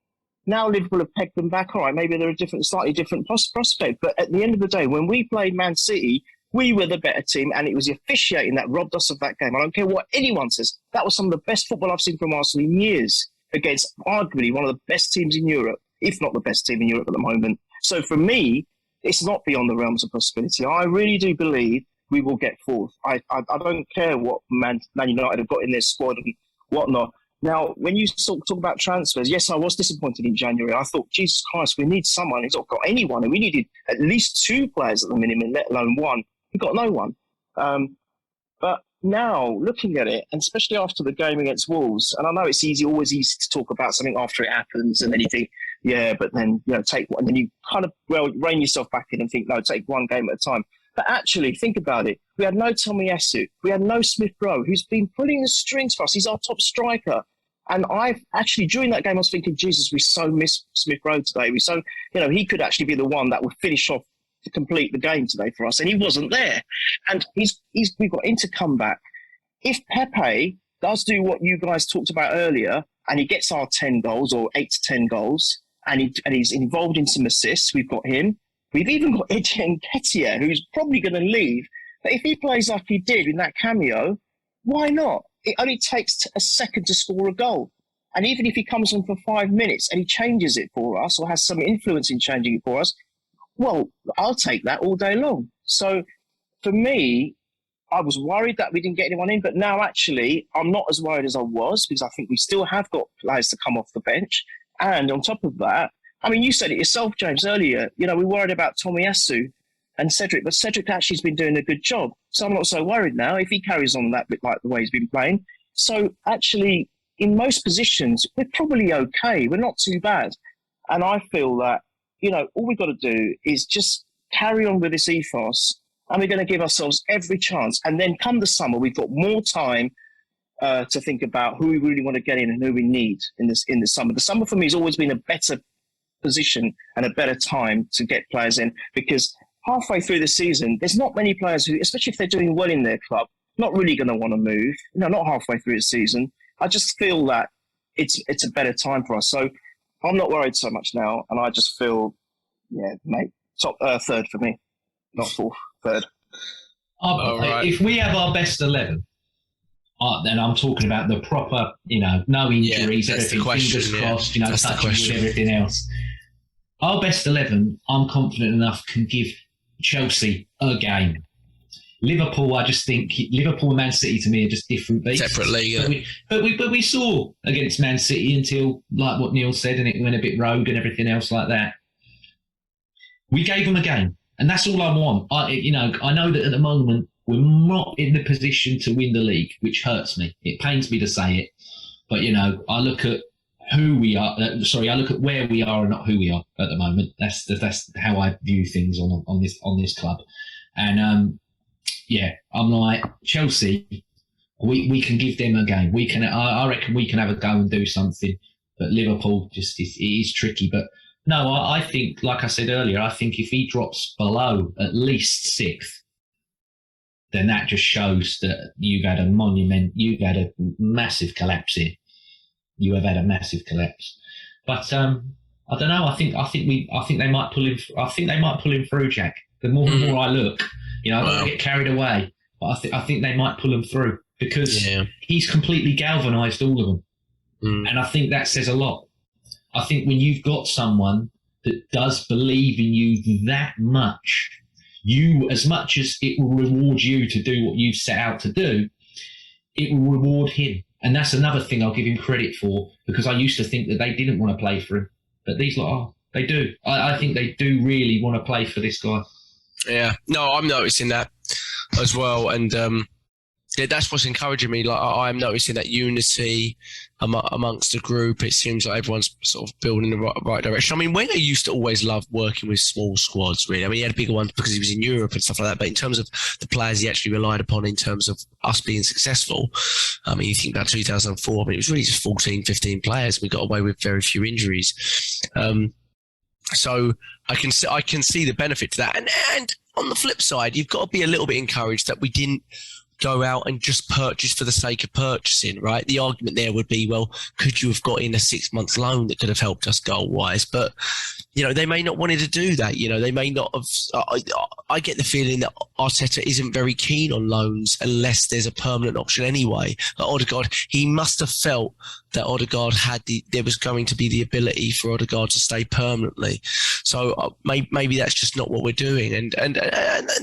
Now Liverpool have pegged them back. All right, maybe they're a slightly different prospect. But at the end of the day, when we played Man City, we were the better team, and it was the officiating that robbed us of that game. I don't care what anyone says. That was some of the best football I've seen from Arsenal in years, against arguably one of the best teams in Europe, if not the best team in Europe at the moment. So for me, it's not beyond the realms of possibility. I really do believe we will get fourth. I don't care what Man United have got in their squad and whatnot. Now, when you talk about transfers, yes, I was disappointed in January. I thought, Jesus Christ, we need someone who's not got anyone. And we needed at least 2 players at the minimum, let alone one. We got no one. But now, looking at it, and especially after the game against Wolves, and I know it's always easy to talk about something after it happens, and then you think, yeah, but then, take one. And then you kind of, rein yourself back in and think, no, take one game at a time. But actually, think about it. We had no Tomiyasu. We had no Smith Rowe, who's been pulling the strings for us. He's our top striker. And I've actually, during that game, I was thinking, Jesus, we so miss Smith Rowe today. He could actually be the one that would finish off to complete the game today for us. And he wasn't there. And we've got him to come back. If Pepe does do what you guys talked about earlier, and he gets our 10 goals or 8 to 10 goals, and he's involved in some assists, we've got him. We've even got Etienne Nketiah, who's probably going to leave. But if he plays like he did in that cameo, why not? It only takes a second to score a goal. And even if he comes on for 5 minutes and he changes it for us or has some influence in changing it for us, well, I'll take that all day long. So for me, I was worried that we didn't get anyone in, but now actually I'm not as worried as I was, because I think we still have got players to come off the bench. And on top of that, I mean, you said it yourself, James, earlier, we worried about Tomiyasu and Cedric, but Cedric actually has been doing a good job. So I'm not so worried now if he carries on that bit like the way he's been playing. So actually, in most positions, we're probably okay. We're not too bad. And I feel that, all we've got to do is just carry on with this ethos, and we're going to give ourselves every chance. And then come the summer, we've got more time to think about who we really want to get in and who we need in the summer. The summer for me has always been a better position and a better time to get players in, because halfway through the season, there's not many players who, especially if they're doing well in their club, not really going to want to move. Not halfway through the season. I just feel that it's a better time for us. So I'm not worried so much now, and I just feel, mate, top third for me, not fourth, third. Right. If we have our best 11, then I'm talking about the proper, no injuries, everything, fingers crossed, touching with everything else. Our best 11, I'm confident enough, can give Chelsea a game. Liverpool, I just think Liverpool and Man City to me are just different beasts. Separate league. But we saw against Man City until, like what Neil said, and it went a bit rogue and everything else like that. We gave them a game, and that's all I want. I know that at the moment we're not in the position to win the league, which hurts me. It pains me to say it, but I look at who we are. I look at where we are and not who we are at the moment. That's how I view things on this club, and I'm like Chelsea. We can give them a game. We can. I reckon we can have a go and do something. But Liverpool it is tricky. But no, I think, like I said earlier, I think if he drops below at least 6th, then that just shows that you've had a massive collapse here. You have had a massive collapse. But I don't know. I think they might pull him. I think they might pull him through, Jack. The more I look, I don't get carried away. But I think they might pull him through, because he's completely galvanised all of them, and I think that says a lot. I think when you've got someone that does believe in you that much, you, as much as it will reward you to do what you've set out to do, it will reward him. And that's another thing I'll give him credit for, because I used to think that they didn't want to play for him. But these lot, they do. I think they do really want to play for this guy. Yeah, no, I'm noticing that as well. And that's what's encouraging me. Like I'm noticing that unity amongst the group. It seems like everyone's sort of building in the right direction. I mean, Wenger used to always love working with small squads, really. I mean, he had bigger ones because he was in Europe and stuff like that. But in terms of the players he actually relied upon in terms of us being successful, I mean, you think about 2004, I mean, it was really just 14, 15 players. We got away with very few injuries. So I can see the benefit to that. And on the flip side, you've got to be a little bit encouraged that we didn't go out and just purchase for the sake of purchasing, right? The argument there would be, well, could you have got in a 6-month loan that could have helped us goal-wise? But, you know, they may not wanted to do that. You know, they may not have. I get the feeling that Arteta isn't very keen on loans unless there's a permanent option anyway. Like Odegaard, he must have felt that Odegaard there was going to be the ability for Odegaard to stay permanently. So maybe that's just not what we're doing, and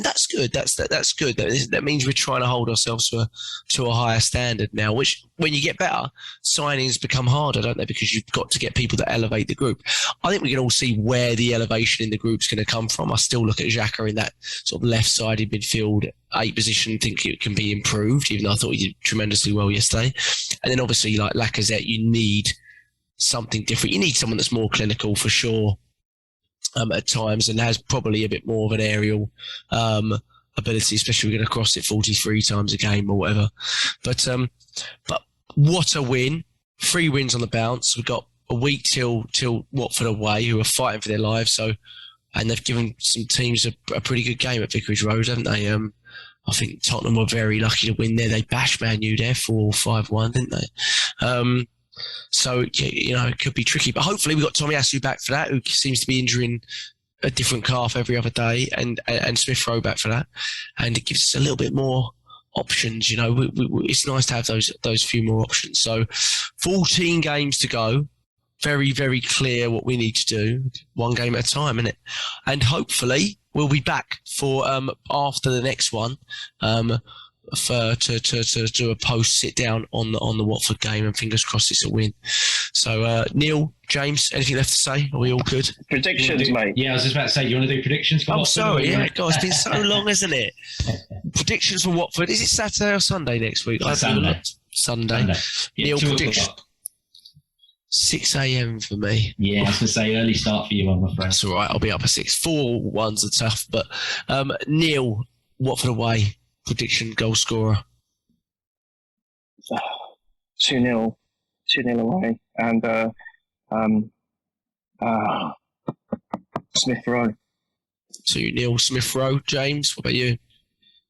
that's good. That's good. That means we're trying to hold ourselves to a higher standard now. Which, when you get better, signings become harder, don't they? Because you've got to get people that elevate the group. I think we can all see where the elevation in the group's going to come from. I still look at Xhaka in that sort of left-sided midfield 8 position, think it can be improved, even though I thought he did tremendously well yesterday. And then obviously, like Lacazette, you need something different. You need someone that's more clinical for sure at times, and has probably a bit more of an aerial ability, especially if we're going to cross it 43 times a game or whatever. But what a win. 3 wins on the bounce. We've got a week till Watford away, who are fighting for their lives. So, and they've given some teams a pretty good game at Vicarage Road, haven't they? I think Tottenham were very lucky to win there. They bashed Man U there 4-5-1, didn't they? So, you know, it could be tricky. But hopefully we've got Tomiyasu back for that, who seems to be injuring a different calf every other day, and Smith Rowe back for that. And it gives us a little bit more options. You know, it's nice to have those few more options. So 14 games to go. Very, very clear what we need to do. 1 game at a time, isn't it? And hopefully we'll be back for after the next one to do a post sit down on the Watford game, and fingers crossed it's a win. So Neil, James, anything left to say? Are we all good? Predictions, mate. Yeah, I was just about to say, do you want to do predictions for Watford? Sorry, yeah, God, it's been so long, hasn't it? Predictions for Watford. Is it Saturday or Sunday next week? Sunday. Yeah, Neil, prediction. 6 a.m. for me. Yeah, I was going to say early start for you, I'm afraid. That's all right. I'll be up at 6. 4-1s are tough, but Neil, Watford away, prediction, goal scorer. 2-0 away, and Smith Rowe. 2-0 Smith Rowe. James, what about you?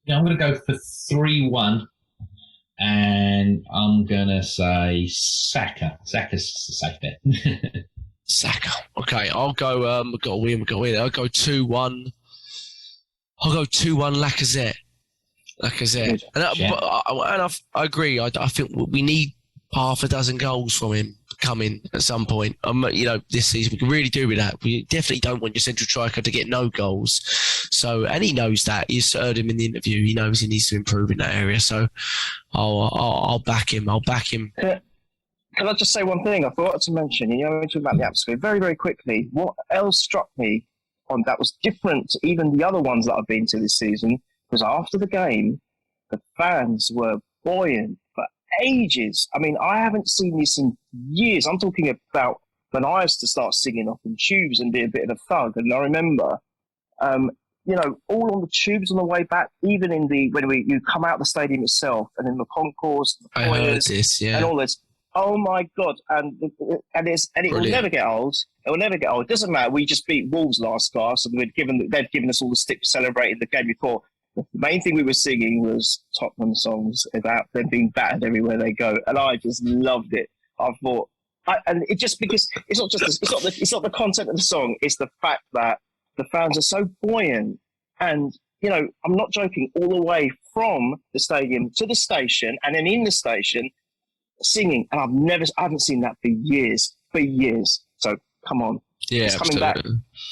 Yeah, I'm going to go for 3-1. And I'm going to say Saka. Saka's a safe bet. Saka. Okay, I'll go, we've got a win. I'll go 2-1. I'll go 2-1 Lacazette. And I agree. I think we need half a dozen goals from him coming at some point. You know, this season we can really do with that. We definitely don't want your central striker to get no goals. So, and he knows that. You heard him in the interview. He knows he needs to improve in that area. So, I'll back him. Can I just say one thing? I forgot to mention. You know, talking about the atmosphere very, very quickly. What else struck me on that was different to even the other ones that I've been to this season, was after the game, the fans were buoyant for ages. I mean, I haven't seen this in years. I'm talking about when I used to start singing off in tubes and be a bit of a thug. And I remember, you know, all on the tubes on the way back, even in you come out of the stadium itself and in the concourse, the I heard this, yeah, and all this. Oh my God! And it will never get old. It will never get old. It doesn't matter. We just beat Wolves last class, and they'd given us all the stick for celebrating the game before. The main thing we were singing was Tottenham songs about them being battered everywhere they go, and I just loved it. I thought, and it just because it's not the content of the song; it's the fact that the fans are so buoyant, and you know, I'm not joking. All the way from the stadium to the station, and then in the station, singing, and I haven't seen that for years. So come on. Yeah, It's coming back.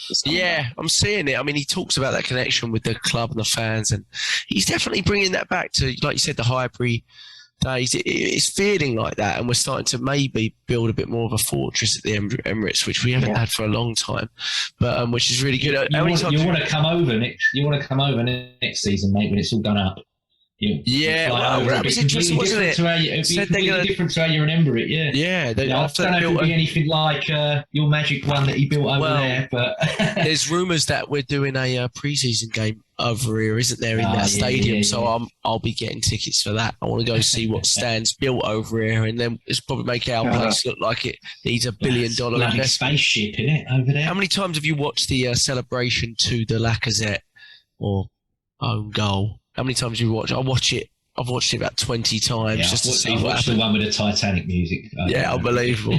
It's coming back. I'm seeing it. I mean, he talks about that connection with the club and the fans, and he's definitely bringing that back to, like you said, the Highbury days. It's feeling like that, and we're starting to maybe build a bit more of a fortress at the Emirates, which we haven't had for a long time, but which is really good. You want to come over next season, mate, when it's all done up. That was interesting, wasn't it? It'd be completely different to how you're an Emirate, yeah. I don't know if it'll be anything like your Magic one that he built over there, but there's rumours that we're doing a pre-season game over here, isn't there, in that stadium? So I'll be getting tickets for that. I want to go see what Stan's built over here, and then it's probably make our place look like it needs $1 billion investment. Spaceship, isn't it, over there? How many times have you watched the celebration to the Lacazette or own goal? How many times have you watched? I've watched it about 20 times just to see what happened. The one with the Titanic music. Unbelievable.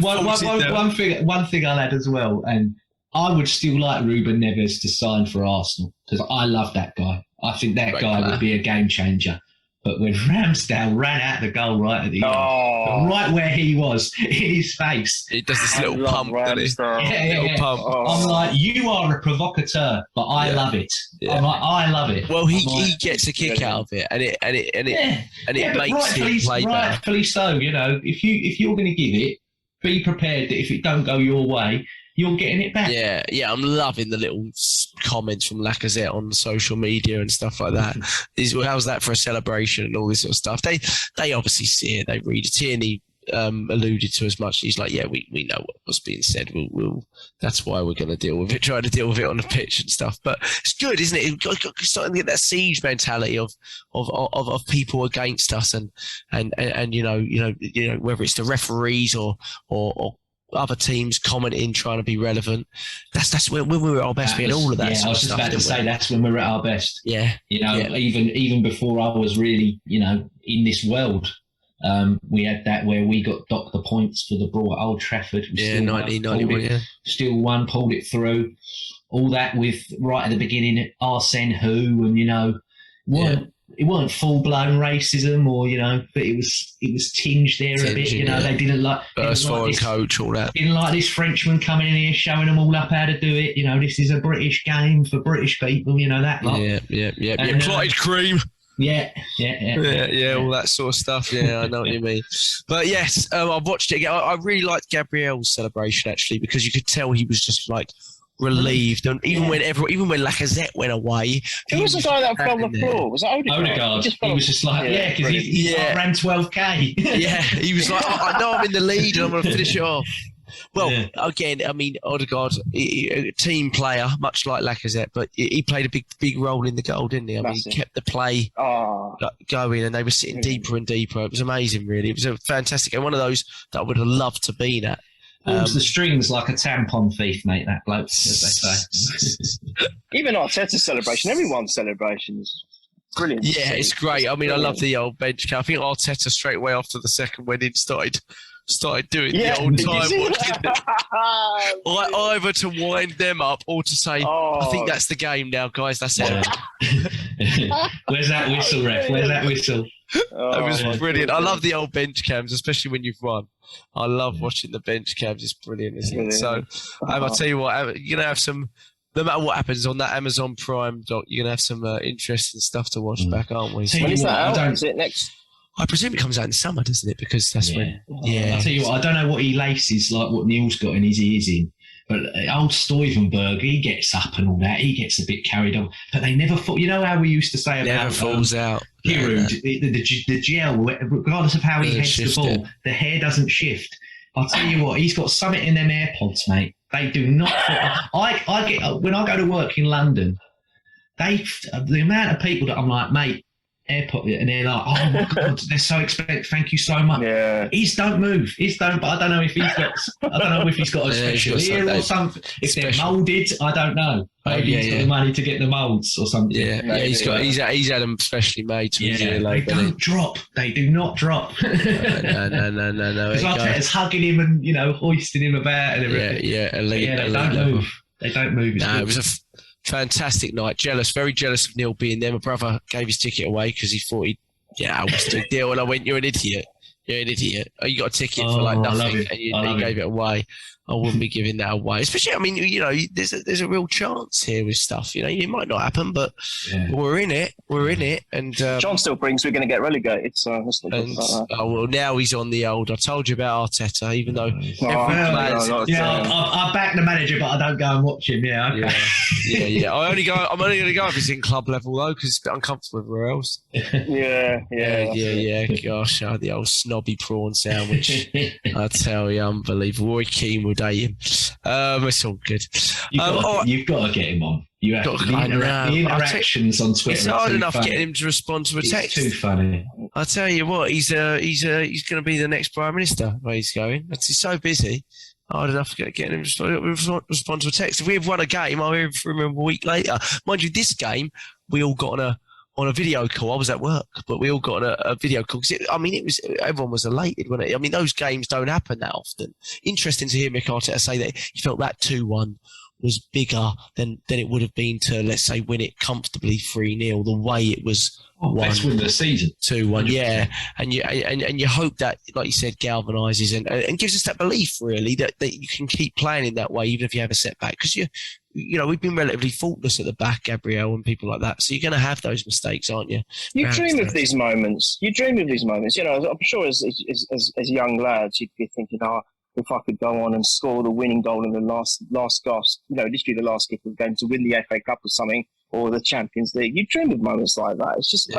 One thing I'll add as well, and I would still like Ruben Neves to sign for Arsenal because I love that guy. I think that guy would be a game changer. But when Ramsdale ran out the goal right at the end, right where he was, in his face. He does this little pump, doesn't he? Pump. I'm like, you are a provocateur, but I love it. I'm like, I love it. Well, he gets a kick out of it, and it makes him play better. Rightfully so, you know. If you're going to give it, be prepared that if it don't go your way, you're getting it back. Yeah, I'm loving the little comments from Lacazette on social media and stuff like that. How's that for a celebration and all this sort of stuff? They obviously see it. They read it. Tierney alluded to as much. He's like, we know what was being said. We'll that's why we're going to deal with it. Try to deal with it on the pitch and stuff. But it's good, isn't it? You're starting to get that siege mentality of people against us, and you know whether it's the referees or other teams commenting, trying to be relevant. That's when we were at our best. We had all of that. I was just about to say that's when we were at our best. Yeah, even before I was really in this world. We had that where we got docked the points for the brawl at Old Trafford. 1991. Still won, pulled it through. All that with right at the beginning, Arsene Who, and it weren't full blown racism, or but it was tinged there a bit. They didn't like first foreign coach, all that. Didn't like this Frenchman coming in here showing them all up how to do it. This is a British game for British people. That lot. Yeah. Clotted cream. Yeah, all that sort of stuff. Yeah, I know what you mean. But yes, I've watched it again. I really liked Gabriel's celebration actually, because you could tell he was just like relieved, and even when Lacazette went away, who was the guy that fell on the floor? Was that Odegaard? He was just like, because he ran 12k. Yeah, he was like, I know I'm in the lead and I'm going to finish it off. Well, again, I mean, Odegaard, a team player, much like Lacazette, but he played a big role in the goal, didn't he? I mean, he kept the play going, and they were sitting deeper and deeper. It was amazing, really. It was a fantastic game. One of those that I would have loved to be at. Pulls the strings like a tampon thief, mate, that bloke, as they say. Even Arteta's celebration, everyone's celebration is brilliant. Yeah, it's great. I mean, I love the old bench count. I think Arteta straight away after the second wedding started doing the old time watching either to wind them up or to say, I think that's the game now, guys. That's it. Where's that whistle, ref? Where's that whistle? That was brilliant. I love the old bench cams, especially when you've won. I love watching the bench cams. It's brilliant, isn't it? So I'll tell you what, you're going to have some, no matter what happens on that Amazon Prime doc, you're going to have some interesting stuff to watch back, aren't we? When is that out? Is it next? I presume it comes out in summer, doesn't it? Because that's when. I'll tell you what, I don't know what he laces, like what Neil's got in his ears in. But old Stuyvenberg, he gets up and all that. He gets a bit carried on. But they never fall. You know how we used to say about never falls out. Giroud, the gel, regardless of how he heads the ball, the hair doesn't shift. I'll tell you what, he's got something in them AirPods, mate. They do not. I get when I go to work in London. The amount of people that I'm like, mate, AirPod, and they're like, oh my god, they're so expensive. Thank you so much. Yeah. His don't move. But I don't know if he's got a special ear or something. If they're moulded, I don't know. Maybe he's got the money to get the moulds or something. Yeah, he's had them specially made to his ear. They don't drop. They do not drop. No. Because Arteta's hugging him and hoisting him about and everything. They don't move. They don't move. It was a fantastic night. Very jealous of Neil being there. My brother gave his ticket away because he thought I was doing a deal, and I went, you're an idiot. You're an idiot. Oh, you got a ticket for like nothing, and you gave it away. I wouldn't be giving that away. Especially, I mean, there's a real chance here with stuff. It might not happen, but we're in it. We're in it. And John still brings we're going to get relegated. So let's not talk about that. Oh well, now he's on the old. I told you about Arteta, even though I back the manager, but I don't go and watch him. Yeah, okay. yeah. I'm only going to go if it's in club level though, because it's a bit uncomfortable everywhere else. Yeah. Gosh, the old snobby prawn sandwich. I tell you, unbelievable. Roy Keane would hate him. It's all good. You've got to get him on. You have to. The interactions on Twitter. It's hard enough getting him to respond to a text. It's too funny. I tell you what, he's going to be the next Prime Minister where he's going. He's so busy. Hard enough getting him to respond to a text. If we have won a game, I remember a week later. Mind you, this game we all got on a video call. I was at work, but we all got on a video call because everyone was elated, wasn't it? I mean, those games don't happen that often. Interesting to hear Mick Arteta say that he felt that 2-1 was bigger than it would have been to, let's say, win it comfortably 3-0. The way it was best win of the season, 2-1, yeah. And you hope that, like you said, galvanises and gives us that belief really that you can keep playing in that way even if you have a setback because we've been relatively faultless at the back, Gabriel, and people like that. So you're going to have those mistakes, aren't you? You dream of these moments. I'm sure as young lads, you'd be thinking, if I could go on and score the winning goal in the last gasp, literally the last kick of the game to win the FA Cup or something, or the Champions League. You dream of moments like that. It's just,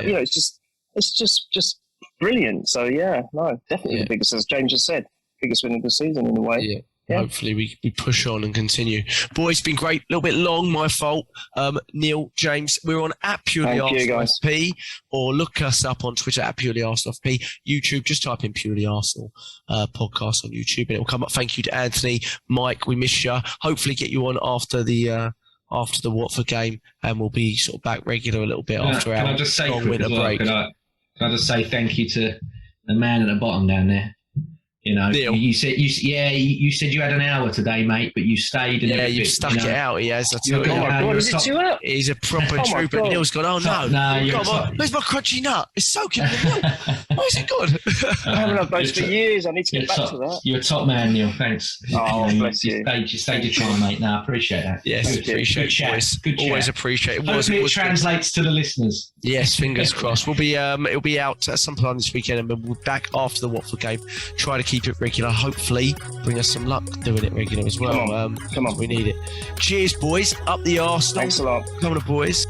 it's just brilliant. So definitely the biggest, as James just said, biggest win of the season in a way. Yeah. Hopefully we push on and continue. Boys, it's been great. A little bit long, my fault. Neil, James, we're on @PurelyArsenalFP or look us up on Twitter @PurelyArsenalFP. YouTube, just type in Purely Arsenal podcast on YouTube and it will come up. Thank you to Anthony, Mike, we miss you. Hopefully get you on after the Watford game and we'll be sort of back regular a little bit after our long winter break. Can I just say thank you to the man at the bottom down there? Neil. You said you had an hour today, mate, but you stayed. You've stuck it out. He has. Oh my God, is it 2 hours? He's a proper trooper. Neil's gone, oh no, where's my crunchy nut? It's soaking in the milk. Where's it gone? I haven't had those for years. I need to get back to that. You're a top man, Neil. Thanks. Oh, bless you. You stayed your time, mate. No, I appreciate that. Yes, appreciate it, boys. Good chat. Always appreciate it. Hopefully it translates to the listeners. Yes, fingers crossed. We'll be it'll be out at some time this weekend and we'll be back after the Watford game. Try to keep it regular. Hopefully bring us some luck doing it regular as well. Come on. We need it. Cheers, boys. Up the Arsenal. Thanks a lot. Come on, boys.